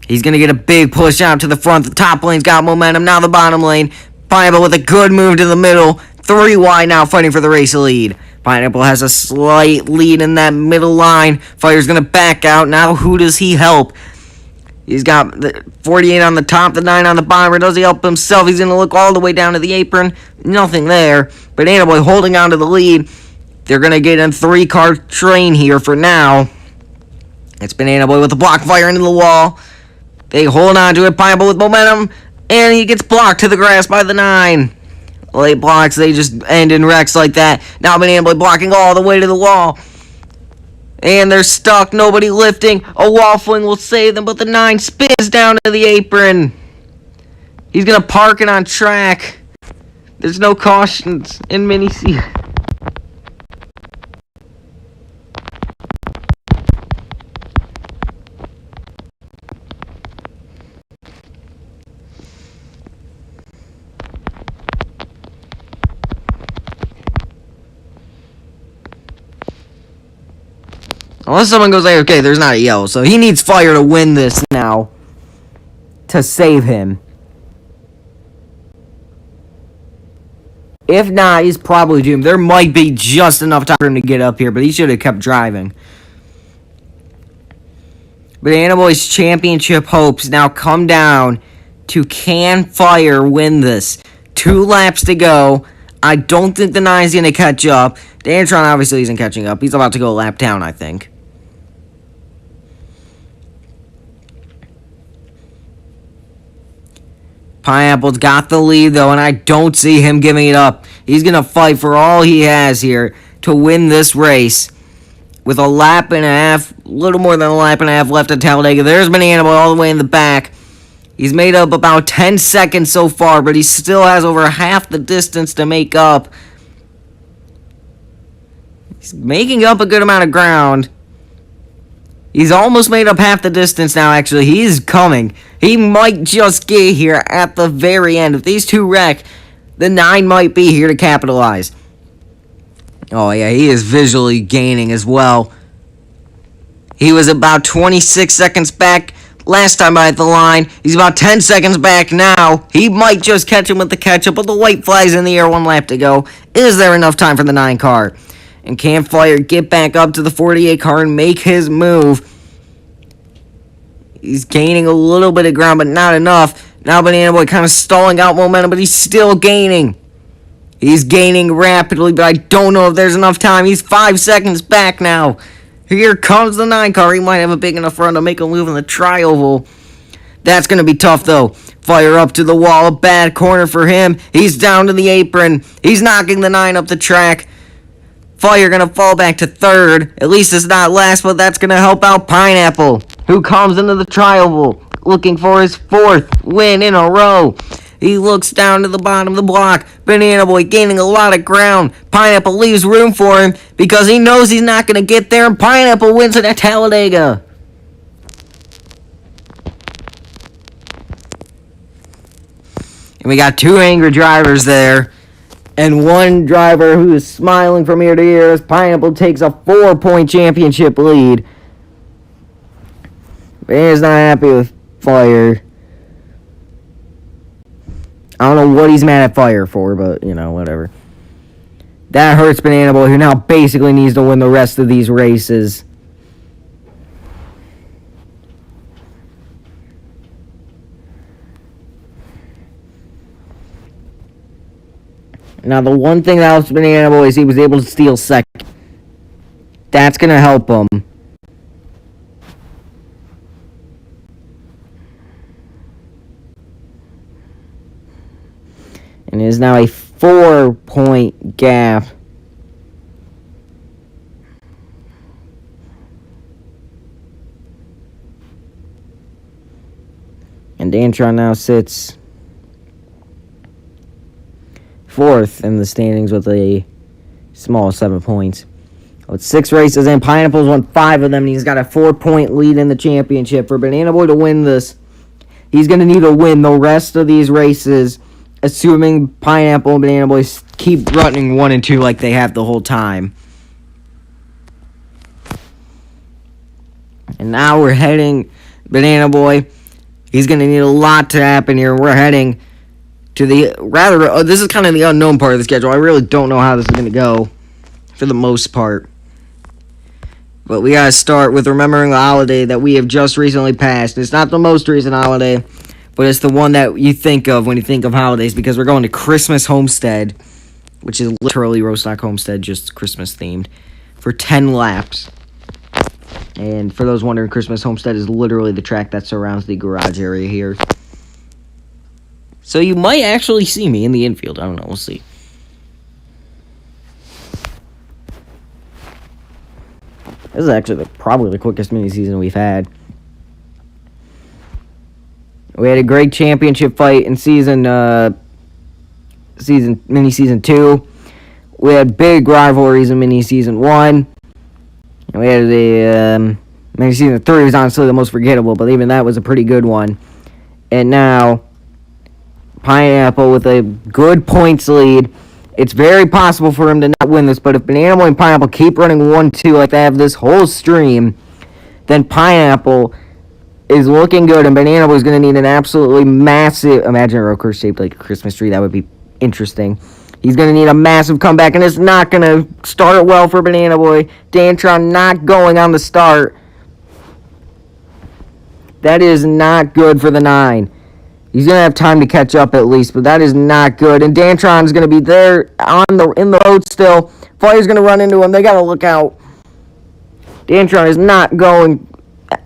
He's going to get a big push out to the front. The top lane's got momentum. Now the bottom lane. Pineapple with a good move to the middle. 3 wide now fighting for the race lead. Pineapple has a slight lead in that middle line. Fire's going to back out. Now who does he help? He's got the 48 on the top, the 9 on the bottom. Or does he help himself? He's going to look all the way down to the apron. Nothing there. Banana Boy holding on to the lead. They're going to get in 3-car train here for now. It's Banana Boy with the block fire into the wall. They hold on to it. Pineapple with momentum. And he gets blocked to the grass by the 9. Late blocks, they just end in wrecks like that. Now Banana Boy blocking all the way to the wall. And they're stuck. Nobody lifting. A wall fling will save them, but the 9 spins down to the apron. He's going to park it on track. There's no cautions in mini C. Unless someone goes like, okay, there's not a yellow. So he needs Fire to win this now. To save him. If not, he's probably doomed. There might be just enough time for him to get up here, but he should have kept driving. Banana Boy's championship hopes now come down to can Fire win this. 2 laps to go. I don't think the 9's going to catch up. Dantron obviously isn't catching up. He's about to go a lap down, I think. Pineapple's got the lead, though, and I don't see him giving it up. He's going to fight for all he has here to win this race. With a lap and a half, a little more than a lap and a half left at Talladega. There's Banana Boy all the way in the back. He's made up about 10 seconds so far, but he still has over half the distance to make up. He's making up a good amount of ground. He's almost made up half the distance now, actually. He's coming. He might just get here at the very end. If these 2 wreck, the 9 might be here to capitalize. Oh, yeah, he is visually gaining as well. He was about 26 seconds back last time by the line. He's about 10 seconds back now. He might just catch him with the catch-up, but the white flies in the air, 1 lap to go. Is there enough time for the 9 car? And can Fire get back up to the 48 car and make his move? He's gaining a little bit of ground, but not enough. Now Banana Boy kind of stalling out momentum, but he's still gaining. He's gaining rapidly, but I don't know if there's enough time. He's 5 seconds back now. Here comes the 9 car. He might have a big enough run to make a move in the tri-oval. That's going to be tough, though. Fire up to the wall. A bad corner for him. He's down to the apron. He's knocking the 9 up the track. Fire going to fall back to 3rd. At least it's not last, but that's going to help out Pineapple, who comes into the tri-oval looking for his 4th win in a row. He looks down to the bottom of the block. Banana Boy gaining a lot of ground. Pineapple leaves room for him because he knows he's not going to get there, and Pineapple wins it at Talladega. And we got 2 angry drivers there. And 1 driver who is smiling from ear to ear as Pineapple takes a 4-point championship lead. Banana's not happy with Fire. I don't know what he's mad at Fire for, but, you know, whatever. That hurts Banana Boy, who now basically needs to win the rest of these races. Now, the one thing that helps Banana Boy is he was able to steal 2nd. That's going to help him. And it is now a 4-point gap. And Dantron now sits 4th in the standings with a small 7 points. With 6 races in, Pineapple's won 5 of them, and he's got a 4-point lead in the championship. For Banana Boy to win this, he's going to need to win the rest of these races, assuming Pineapple and Banana Boy keep running 1 and 2 like they have the whole time. And now we're heading, Banana Boy, he's going to need a lot to happen here. We're heading to the this is kind of the unknown part of the schedule. I really don't know how this is going to go for the most part. But we got to start with remembering the holiday that we have just recently passed. It's not the most recent holiday, but it's the one that you think of when you think of holidays, because we're going to Christmas Homestead, which is literally Rostock Homestead, just Christmas themed, for 10 laps. And for those wondering, Christmas Homestead is literally the track that surrounds the garage area here. So you might actually see me in the infield. I don't know. We'll see. This is actually probably the quickest mini-season we've had. We had a great championship fight in mini-season 2. We had big rivalries in mini-season 1. And we had the mini-season 3 was honestly the most forgettable, but even that was a pretty good one. And now, Pineapple with a good points lead. It's very possible for him to not win this, but if Banana Boy and Pineapple keep running 1-2 like they have this whole stream, then Pineapple is looking good, and Banana Boy is going to need an absolutely massive, imagine a road course shaped like a Christmas tree, that would be interesting. He's going to need a massive comeback, and it's not going to start well for Banana Boy. Dantron not going on the start. That is not good for the 9. He's going to have time to catch up at least, but that is not good. And Dantron is going to be there in the road still. Fire's going to run into him. They got to look out. Dantron is not going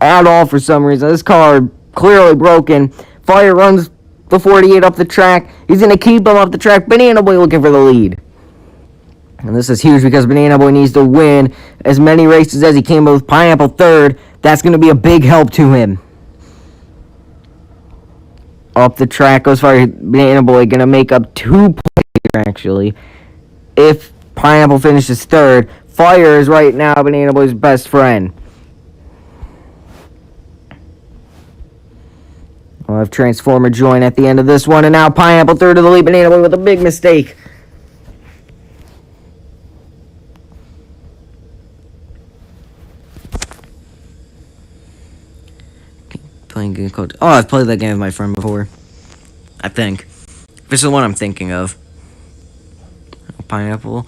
at all for some reason. This car clearly broken. Fire runs the 48 up the track. He's going to keep him up the track. Banana Boy looking for the lead. And this is huge because Banana Boy needs to win as many races as he can with Pineapple 3rd. That's going to be a big help to him. Up the track goes Fire. Banana Boy going to make up 2 points here, actually. If Pineapple finishes 3rd, Fire is right now Banana Boy's best friend. We'll have Transformer join at the end of this one, and now Pineapple 3rd of the lead. Banana Boy with a big mistake. Playing game called... Oh, I've played that game with my friend before. I think. This is the one I'm thinking of. Pineapple.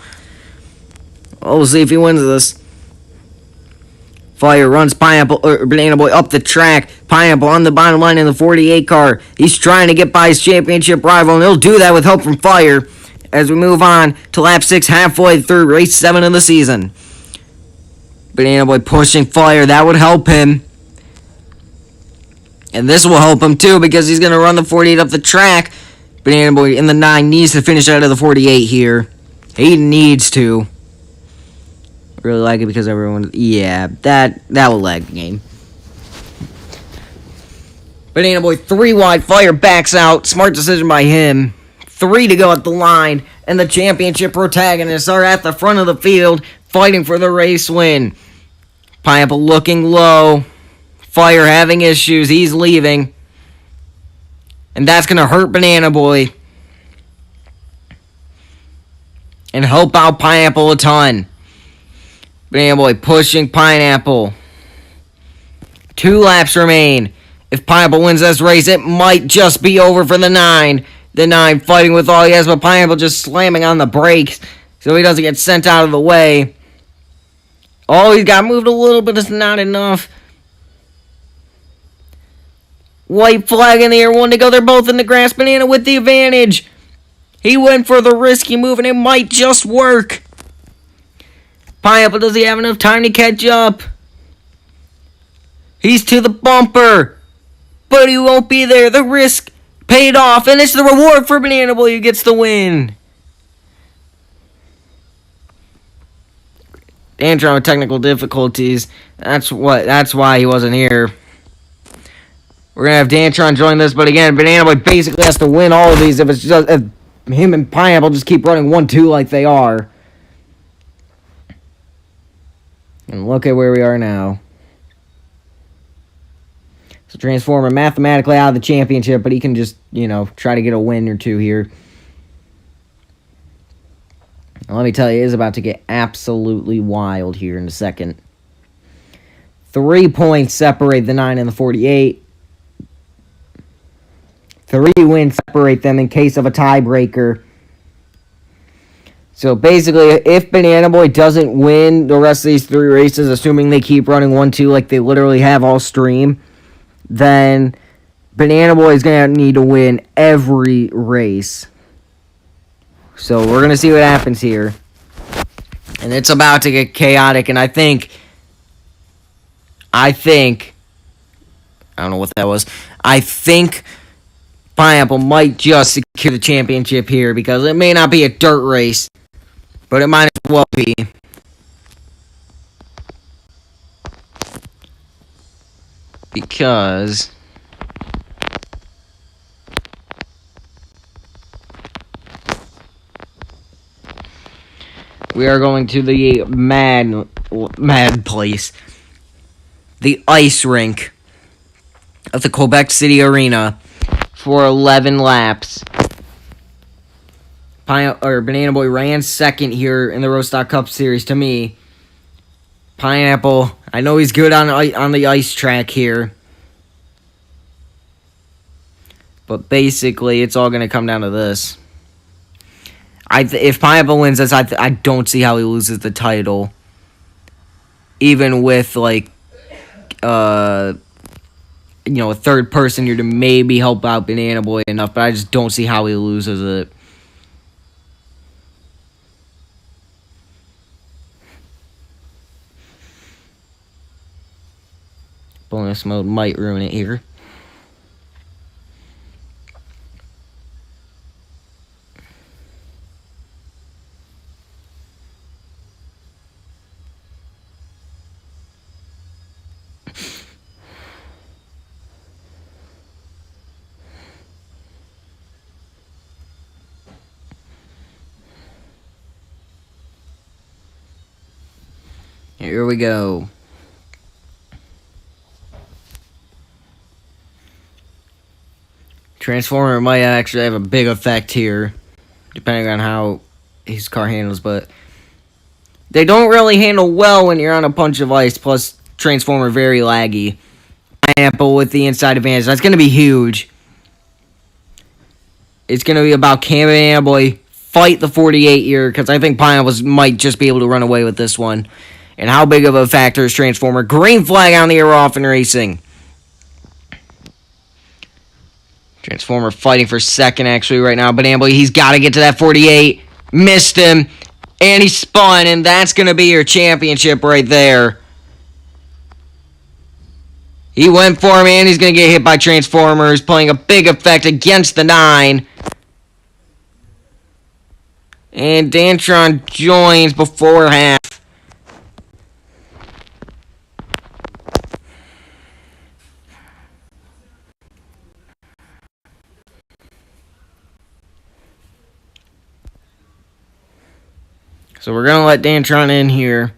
Oh, we'll see if he wins this. Fire runs Banana Boy up the track. Pineapple on the bottom line in the 48 car. He's trying to get by his championship rival, and he'll do that with help from Fire as we move on to lap 6, halfway through race 7 of the season. Banana Boy pushing Fire. That would help him. And this will help him too because he's going to run the 48 up the track. Banana Boy in the 9 needs to finish out of the 48 here. He needs to. Really like it because everyone... Yeah, that will lag the game. Banana Boy 3 wide. Fire backs out. Smart decision by him. 3 to go at the line. And the championship protagonists are at the front of the field fighting for the race win. Pineapple looking low. Fire having issues. He's leaving. And that's going to hurt Banana Boy. And help out Pineapple a ton. Banana Boy pushing Pineapple. 2 laps remain. If Pineapple wins this race, it might just be over for the 9. The 9 fighting with all he has, but Pineapple just slamming on the brakes so he doesn't get sent out of the way. Oh, he's got moved a little, but it's not enough. White flag in the air, 1 to go. They're both in the grass. Banana with the advantage. He went for the risky move, and it might just work. Pineapple, does he have enough time to catch up? He's to the bumper. But he won't be there. The risk paid off, and it's the reward for Banana Boy who gets the win. Dantron with technical difficulties. That's why he wasn't here. We're going to have Dantron join this, but again, Banana Boy basically has to win all of these if it's just if him and Pineapple just keep running 1-2 like they are. And look at where we are now. So Transformer mathematically out of the championship, but he can just, try to get a win or two here. And let me tell you, it is about to get absolutely wild here in a second. 3 points separate the 9 and the 48. 3 wins separate them in case of a tiebreaker. So basically, if Banana Boy doesn't win the rest of these 3 races, assuming they keep running 1-2 like they literally have all stream, then Banana Boy is going to need to win every race. So we're going to see what happens here. And it's about to get chaotic, and I think, I don't know what that was. I think Pineapple might just secure the championship here because it may not be a dirt race, but it might as well be. Because we are going to the mad place. The ice rink of the Quebec City Arena for 11 laps. Banana Boy ran second here in the Rostock Cup Series to me. Pineapple, I know he's good on the ice track here. But basically, it's all going to come down to this. If Pineapple wins this, I don't see how he loses the title. Even with, a third person here to maybe help out Banana Boy enough, but I just don't see how he loses it. Bonus mode might ruin it here. Here we go. Transformer might actually have a big effect here, depending on how his car handles, but they don't really handle well when you're on a punch of ice, plus Transformer very laggy. Pineapple with the inside advantage. That's going to be huge. It's going to be about can Banana Boy fight the 48 here, because I think Pineapple might just be able to run away with this one. And how big of a factor is Transformer? Green flag on the air off in racing. Transformer fighting for second, actually, right now. Banana Boy, he's got to get to that 48. Missed him. And he spun, and that's going to be your championship right there. He went for him, and he's going to get hit by Transformers, playing a big effect against the 9. And Dantron joins before half. So we're going to let Dantron in here.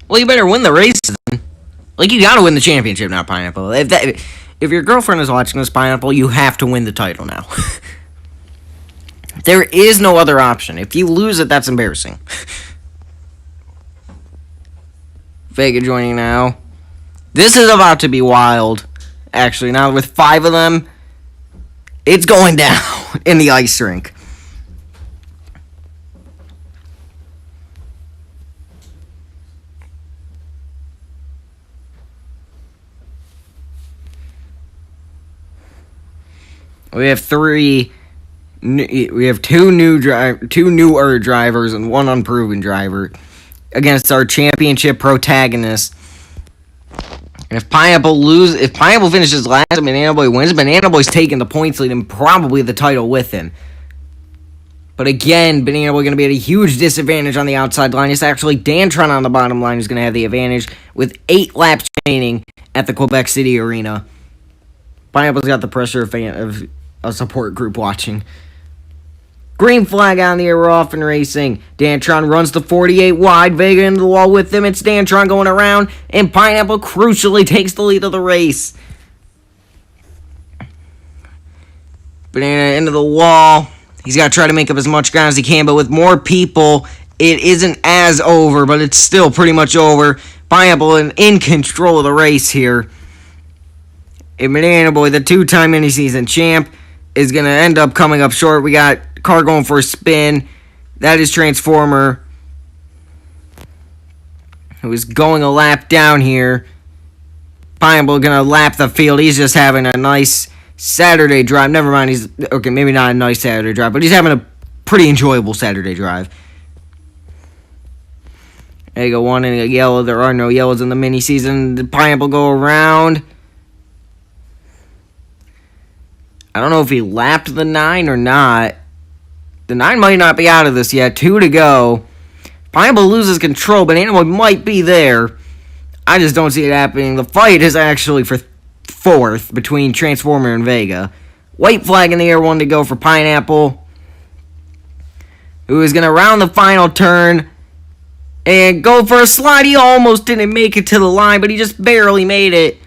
Well, you better win the race then. You gotta win the championship now, Pineapple. If your girlfriend is watching this, Pineapple, you have to win the title now. There is no other option. If you lose it, that's embarrassing. Vega joining now. This is about to be wild. Actually, now with 5 of them, it's going down in the ice rink. We have two newer drivers and one unproven driver against our championship protagonist. And if Pineapple finishes last and Banana Boy wins, Banana Boy's taking the points lead and probably the title with him. But again, Banana Boy going to be at a huge disadvantage on the outside line. It's actually Dantron on the bottom line who's going to have the advantage with 8 laps remaining at the Quebec City Arena. Pineapple's got the pressure of a support group watching. Green flag on the air, we're off and racing. Dantron runs the 48 wide, Vega into the wall with him. It's Dantron going around, and Pineapple crucially takes the lead of the race. Banana into the wall. He's got to try to make up as much ground as he can, but with more people, it isn't as over, but it's still pretty much over. Pineapple in control of the race here. And Banana Boy, the 2-time mini-season champ, is going to end up coming up short. We got car going for a spin. That is Transformer, who is going a lap down here. Pineapple going to lap the field. He's just having a nice Saturday drive. Never mind, he's okay, maybe not a nice Saturday drive, but he's having a pretty enjoyable Saturday drive. There you go, one in a yellow. There are no yellows in the mini season. The Pineapple go around. I don't know if he lapped the 9 or not. The 9 might not be out of this yet. 2 to go. Pineapple loses control, but Banana Boy might be there. I just don't see it happening. The fight is actually for 4th between Transformer and Vega. White flag in the air, 1 to go for Pineapple, who is going to round the final turn and go for a slide. He almost didn't make it to the line, but he just barely made it.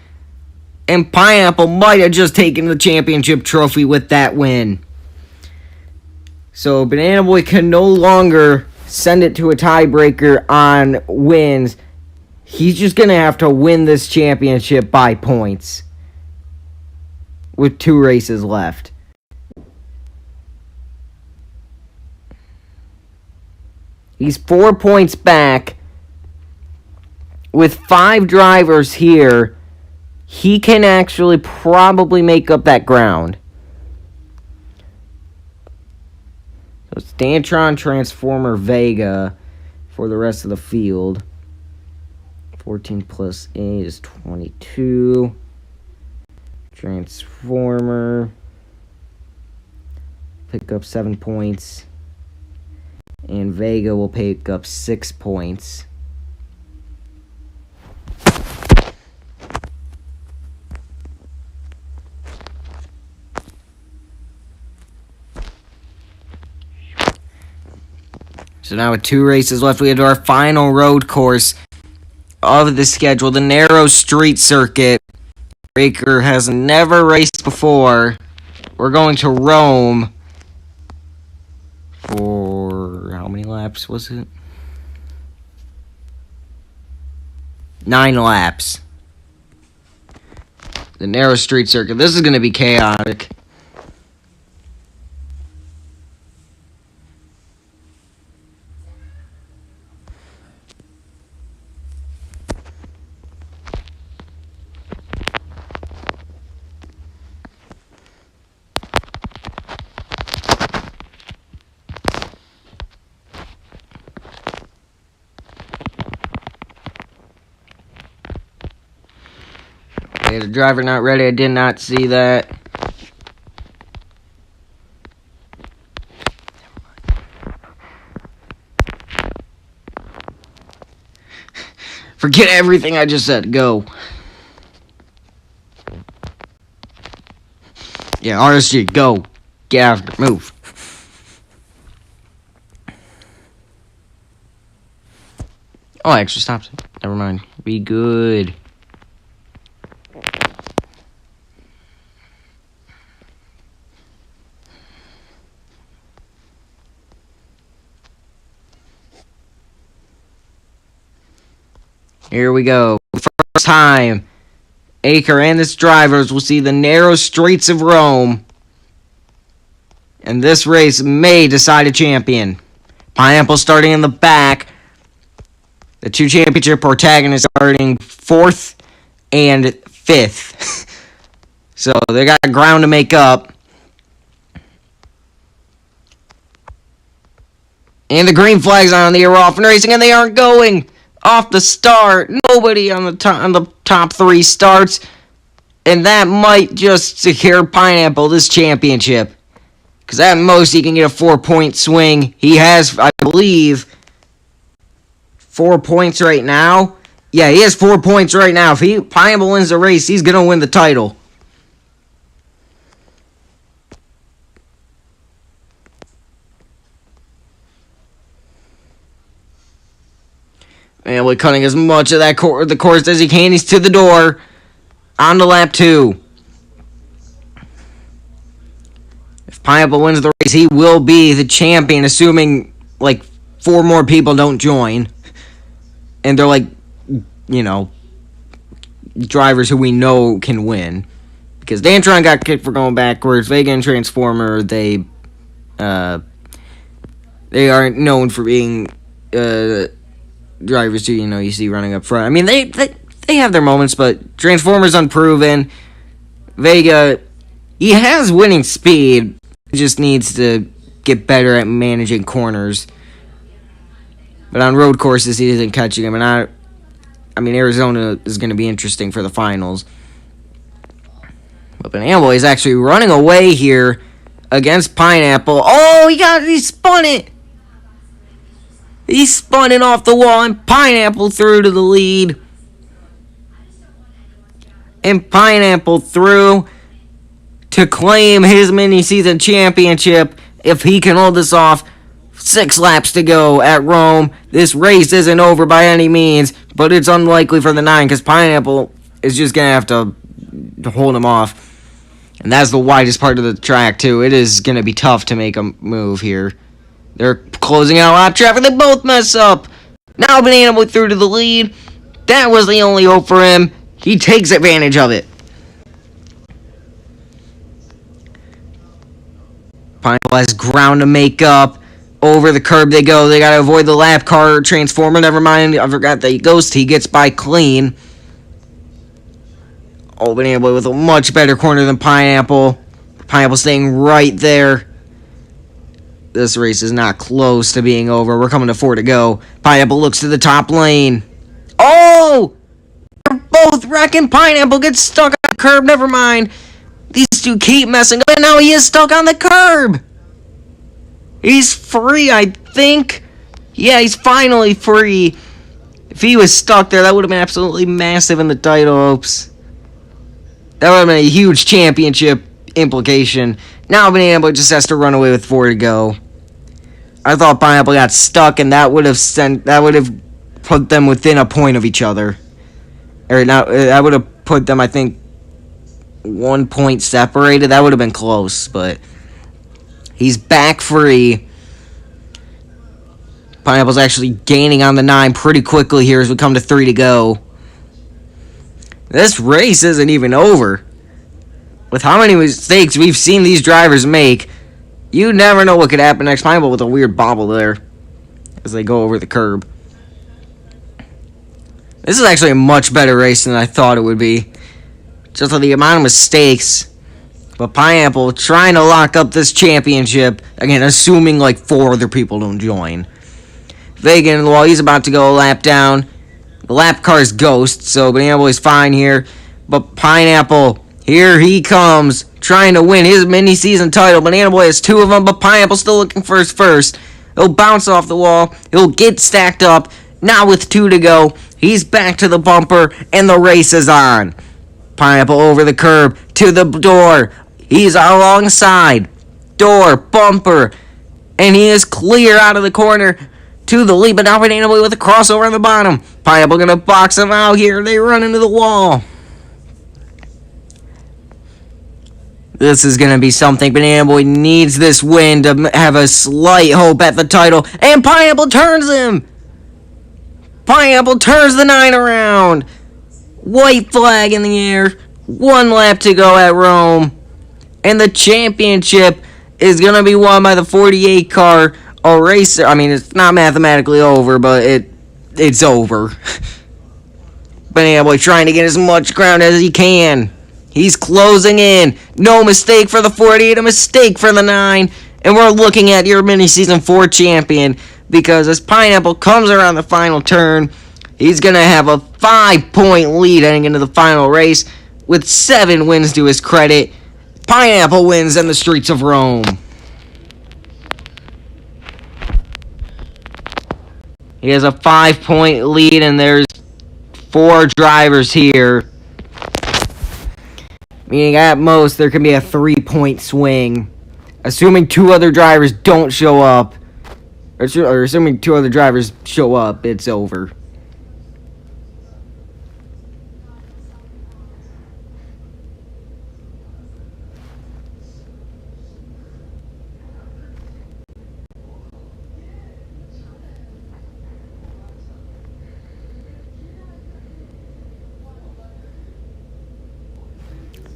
And Pineapple might have just taken the championship trophy with that win. So Banana Boy can no longer send it to a tiebreaker on wins. He's just going to have to win this championship by points with 2 races left. He's 4 points back. With 5 drivers here, he can actually probably make up that ground. So it's Dantron, Transformer, Vega for the rest of the field. 14 plus 8 is 22. Transformer pick up 7 points. And Vega will pick up 6 points. So now with 2 races left, we have our final road course of the schedule, the narrow street circuit. ACRE has never raced before. We're going to Rome for how many laps was it? 9 laps. The narrow street circuit. This is going to be chaotic. Okay, the driver not ready. I did not see that. Forget everything I just said. Go. Yeah, RSG, go. Get after. Move. Oh, I actually stopped it. Never mind. Be good. Here we go. First time, ACRE and its drivers will see the narrow streets of Rome. And this race may decide a champion. Pineapple starting in the back. The two championship protagonists starting 4th and 5th. So they got ground to make up. And the green flag's on. They are off and racing, and they aren't going off the start. Nobody on the top 3 starts, and that might just secure Pineapple this championship. Because at most he can get a 4-point swing. He has, I believe, 4 points right now. Yeah, he has 4 points right now. If Pineapple wins the race, he's gonna win the title. And we're cutting as much of the course as he can. He's to the door. On to lap 2. If Pineapple wins the race, he will be the champion, assuming, 4 more people don't join. And they're, drivers who we know can win. Because Dantron got kicked for going backwards. Vega and Transformer, they aren't known for being, drivers who, you see running up front. I mean, they have their moments, but Transformer's unproven. Vega, he has winning speed. He just needs to get better at managing corners. But on road courses, he isn't catching them. And Arizona is going to be interesting for the finals. But Banana Boy is actually running away here against Pineapple. Oh, he spun it. He spun it off the wall, and Pineapple through to the lead. And Pineapple through to claim his mini-season championship if he can hold this off. 6 laps to go at Rome. This race isn't over by any means, but it's unlikely for the 9 because Pineapple is just going to have to hold him off. And that's the widest part of the track, too. It is going to be tough to make a move here. They're closing out lap traffic. They both mess up. Now Banana Boy through to the lead. That was the only hope for him. He takes advantage of it. Pineapple has ground to make up. Over the curb they go. They got to avoid the lap car Transformer. Never mind. I forgot that he gets by clean. Oh, Banana Boy with a much better corner than Pineapple. Pineapple staying right there. This race is not close to being over. We're coming to 4 to go. Pineapple looks to the top lane. Oh! They're both wrecking. Pineapple gets stuck on the curb. Never mind. These two keep messing up. And now he is stuck on the curb. He's free, I think. Yeah, he's finally free. If he was stuck there, that would have been absolutely massive in the title hopes. That would have been a huge championship implication. Now Banana Boy just has to run away with 4 to go. I thought Pineapple got stuck, and that would have put them within a point of each other. Or now that would have put them, I think, 1 point separated. That would have been close, but he's back free. Pineapple's actually gaining on the 9 pretty quickly here as we come to 3 to go. This race isn't even over. With how many mistakes we've seen these drivers make, you never know what could happen next. Pineapple with a weird bobble there as they go over the curb. This is actually a much better race than I thought it would be. Just with the amount of mistakes. But Pineapple trying to lock up this championship. Again, assuming 4 other people don't join. Vegan, while he's about to go a lap down, the lap car's ghost, so Banana Boy's fine here. But Pineapple, here he comes, trying to win his mini-season title. Banana Boy has 2 of them, but Pineapple's still looking for his first. He'll bounce off the wall. He'll get stacked up. Now with 2 to go, he's back to the bumper, and the race is on. Pineapple over the curb, to the door. He's alongside. Door, bumper, and he is clear out of the corner to the lead, but now Banana Boy with a crossover on the bottom. Pineapple gonna box him out here. They run into the wall. This is gonna be something. Banana Boy needs this win to have a slight hope at the title, and Pineapple turns him. Pineapple turns the 9 around. White flag in the air. 1 lap to go at Rome. And the championship is going to be won by the 48 car racer. I mean, it's not mathematically over, but it's over. Banana Boy trying to get as much ground as he can. He's closing in. No mistake for the 48, a mistake for the 9. And we're looking at your mini season 4 champion, because as Pineapple comes around the final turn, he's going to have a 5-point lead heading into the final race with 7 wins to his credit. Pineapple wins in the streets of Rome. He has a 5-point lead, and there's 4 drivers here. Meaning at most there can be a 3-point swing. Assuming 2 other drivers don't show up, or assuming 2 other drivers show up, it's over.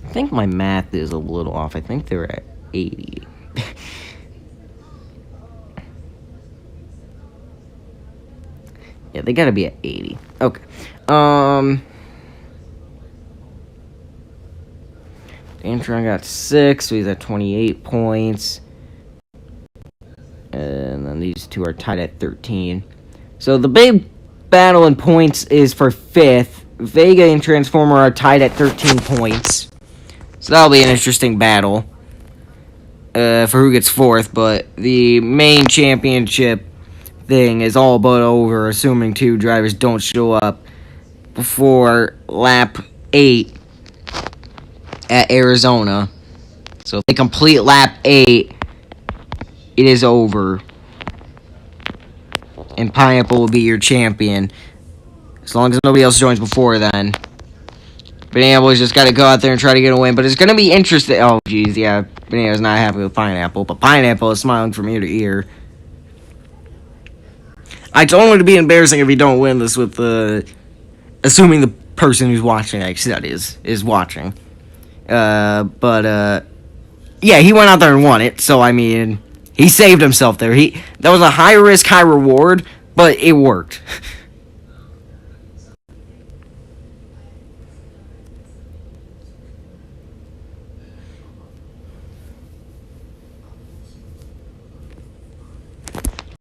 I think my math is a little off. I think they're at 80. Yeah, they gotta be at 80. Okay. Antron got 6, so he's at 28 points. And then these 2 are tied at 13. So the big battle in points is for 5th. Vega and Transformer are tied at 13 points. So that'll be an interesting battle for who gets 4th, but the main championship thing is all but over, assuming 2 drivers don't show up before lap 8 at Arizona. So if they complete lap 8, it is over. And Pineapple will be your champion, as long as nobody else joins before then. Banana Boy's just got to go out there and try to get a win. But it's going to be interesting. Oh, geez, yeah. Banana's not happy with Pineapple. But Pineapple is smiling from ear to ear. It's only to be embarrassing if you don't win this with assuming the person who's watching, actually, that is watching. Yeah, he went out there and won it. So, I mean, he saved himself there. That was a high risk, high reward. But it worked.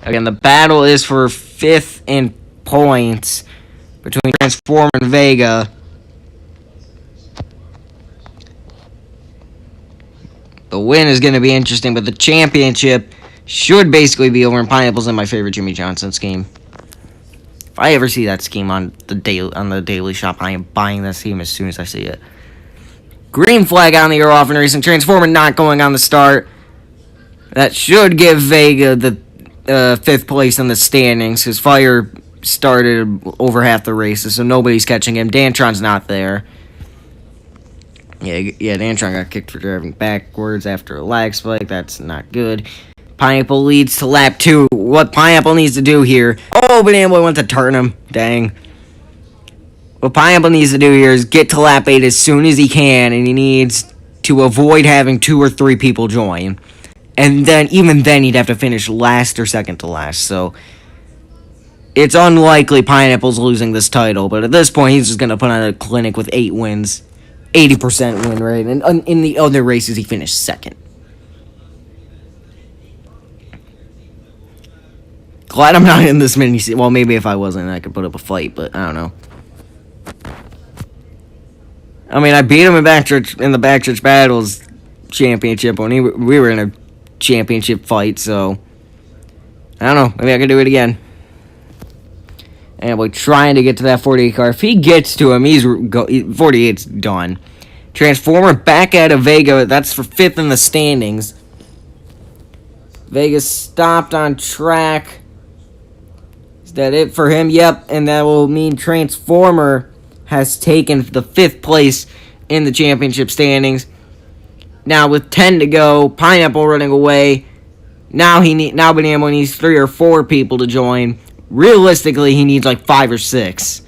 Again, the battle is for 5th in points between Transformer and Vega. The win is going to be interesting, but the championship should basically be over. And Pineapple's in my favorite Jimmy Johnson scheme. If I ever see that scheme on the Daily Shop, I am buying that scheme as soon as I see it. Green flag on the air off and racing. Transformer not going on the start. That should give Vega the 5th place in the standings. His Fire started over half the races, so nobody's catching him. Dantron's not there. Yeah, Dantron got kicked for driving backwards after a lag spike. That's not good. Pineapple leads to lap 2. What Pineapple needs to do here... Oh, Banana Boy went to turn him. Dang. What Pineapple needs to do here is get to lap 8 as soon as he can, and he needs to avoid having 2 or 3 people join. And then, even then, he'd have to finish last or second to last. So, it's unlikely Pineapple's losing this title. But at this point, he's just going to put on a clinic with 8 wins. 80% win rate. And in the other races, he finished second. Glad I'm not in this mini. Well, maybe if I wasn't, I could put up a fight. But, I don't know. I mean, I beat him in the Backchurch Battles championship when we were in a championship fight, so I don't know, maybe I can do it again. And we're trying to get to that 48 car. If he gets to him, 48's done. Transformer back out of Vega. That's for 5th in the standings. Vega stopped on track. Is that it for him? Yep, and that will mean Transformer has taken the 5th place in the championship standings. Now with 10 to go, Pineapple running away. Now Banana needs 3 or 4 people to join. Realistically, he needs like 5 or 6.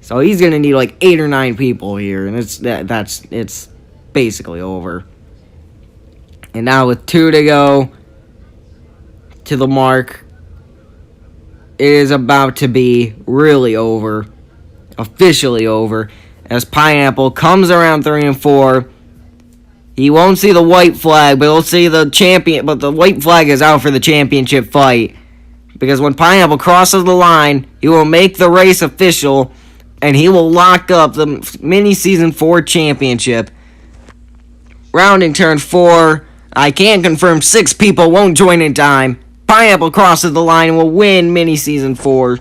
So he's gonna need like 8 or 9 people here, and it's basically over. And now with 2 to go to the mark, it is about to be really over, officially over, as Pineapple comes around 3 and 4. He won't see the white flag, but he'll see the champion. But the white flag is out for the championship fight, because when Pineapple crosses the line, he will make the race official, and he will lock up the mini season 4 championship. Rounding turn 4, I can confirm 6 people won't join in time. Pineapple crosses the line and will win mini season 4.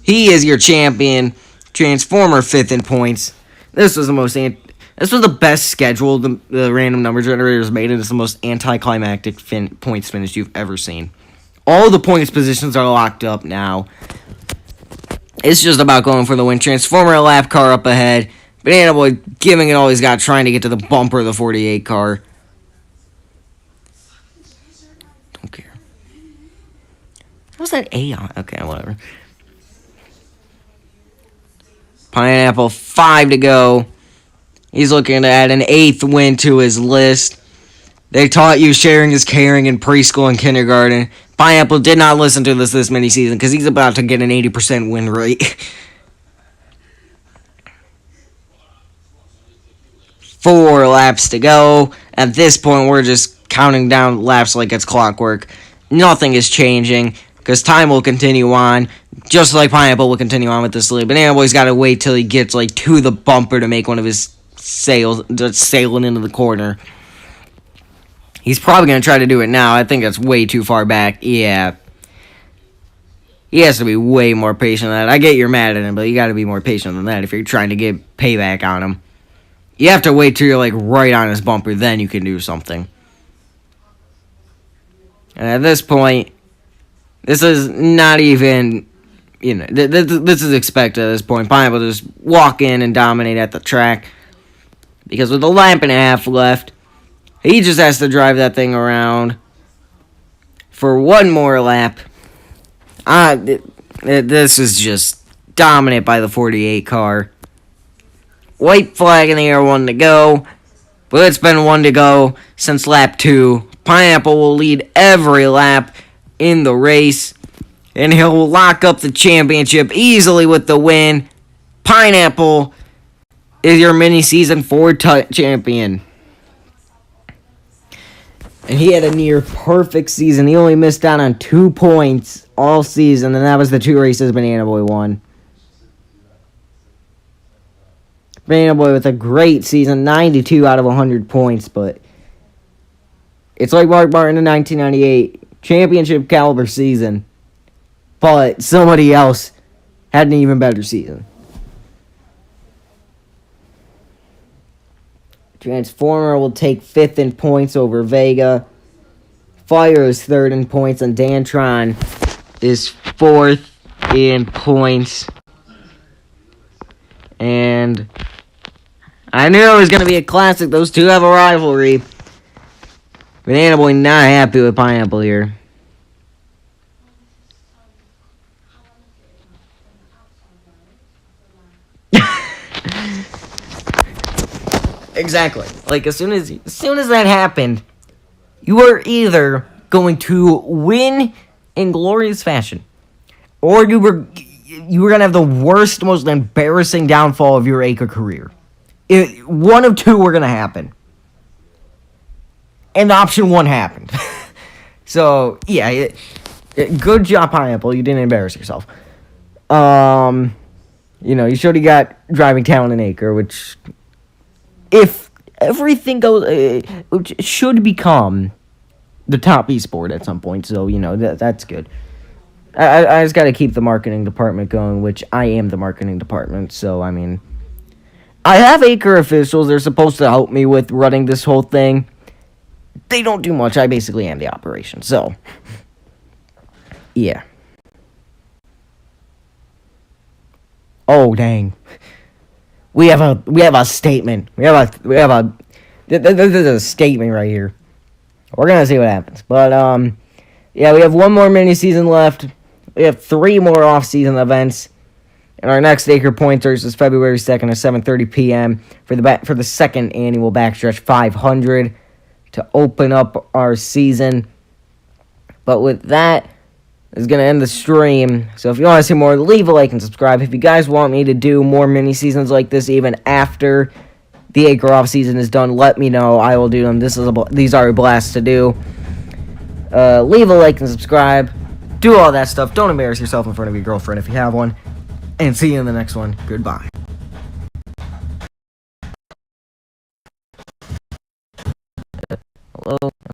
He is your champion. Transformer 5th in points. This was the best schedule the random number generators made, and it's the most anticlimactic points finish you've ever seen. All the points positions are locked up now. It's just about going for the win. Transformer a lap car up ahead. Banana Boy giving it all he's got, trying to get to the bumper of the 48 car. Don't care. How's that A on? Okay, whatever. Pineapple, 5 to go. He's looking to add an 8th win to his list. They taught you sharing is caring in preschool and kindergarten. Pineapple did not listen to this mini season because he's about to get an 80% win rate. 4 laps to go. At this point, we're just counting down laps like it's clockwork. Nothing is changing because time will continue on. Just like Pineapple will continue on with this lead. Banana Boy's got to wait till he gets like to the bumper to make one of his sails, just sailing into the corner. He's probably going to try to do it now. I think that's way too far back. Yeah. He has to be way more patient than that. I get you're mad at him, but you got to be more patient than that if you're trying to get payback on him. You have to wait till you're like right on his bumper, then you can do something. And at this point, this is not even, this is expected at this point. Pineapple just walk in and dominate at the track. Because with a lap and a half left, he just has to drive that thing around for one more lap. This is just dominant by the 48 car. White flag in the air, 1 to go. But it's been 1 to go since lap 2. Pineapple will lead every lap in the race. And he'll lock up the championship easily with the win. Pineapple is your mini season 4 champion. And he had a near perfect season. He only missed out on 2 points all season, and that was the 2 races Banana Boy won. Banana Boy with a great season, 92 out of 100 points, but it's like Mark Martin in 1998, championship caliber season, but somebody else had an even better season. Transformer will take 5th in points over Vega. Fire is 3rd in points, and Dantron is 4th in points. And I knew it was going to be a classic. Those two have a rivalry. Banana Boy not happy with Pineapple here. Exactly. Like, as soon as that happened, you were either going to win in glorious fashion, or you were going to have the worst, most embarrassing downfall of your ACRE career. One of two were going to happen. And option 1 happened. So, yeah, good job, Pineapple. You didn't embarrass yourself. You showed you got driving talent in ACRE, which, if everything goes, which should become the top esport at some point. So, that's good. I just got to keep the marketing department going, which I am the marketing department. So, I have ACRE officials. They're supposed to help me with running this whole thing. They don't do much. I basically am the operation. So, yeah. Oh, dang. We have a statement. This is a statement right here. We're gonna see what happens. But yeah, we have one more mini season left. We have 3 more off-season events. And our next ACRE Pointers is February 2nd at 7:30 p.m. for the second annual Backstretch 500 to open up our season. But with that, is going to end the stream. So if you want to see more, leave a like and subscribe. If you guys want me to do more mini-seasons like this even after the ACRE off-season is done, let me know. I will do them. These are a blast to do. Leave a like and subscribe. Do all that stuff. Don't embarrass yourself in front of your girlfriend if you have one. And see you in the next one. Goodbye.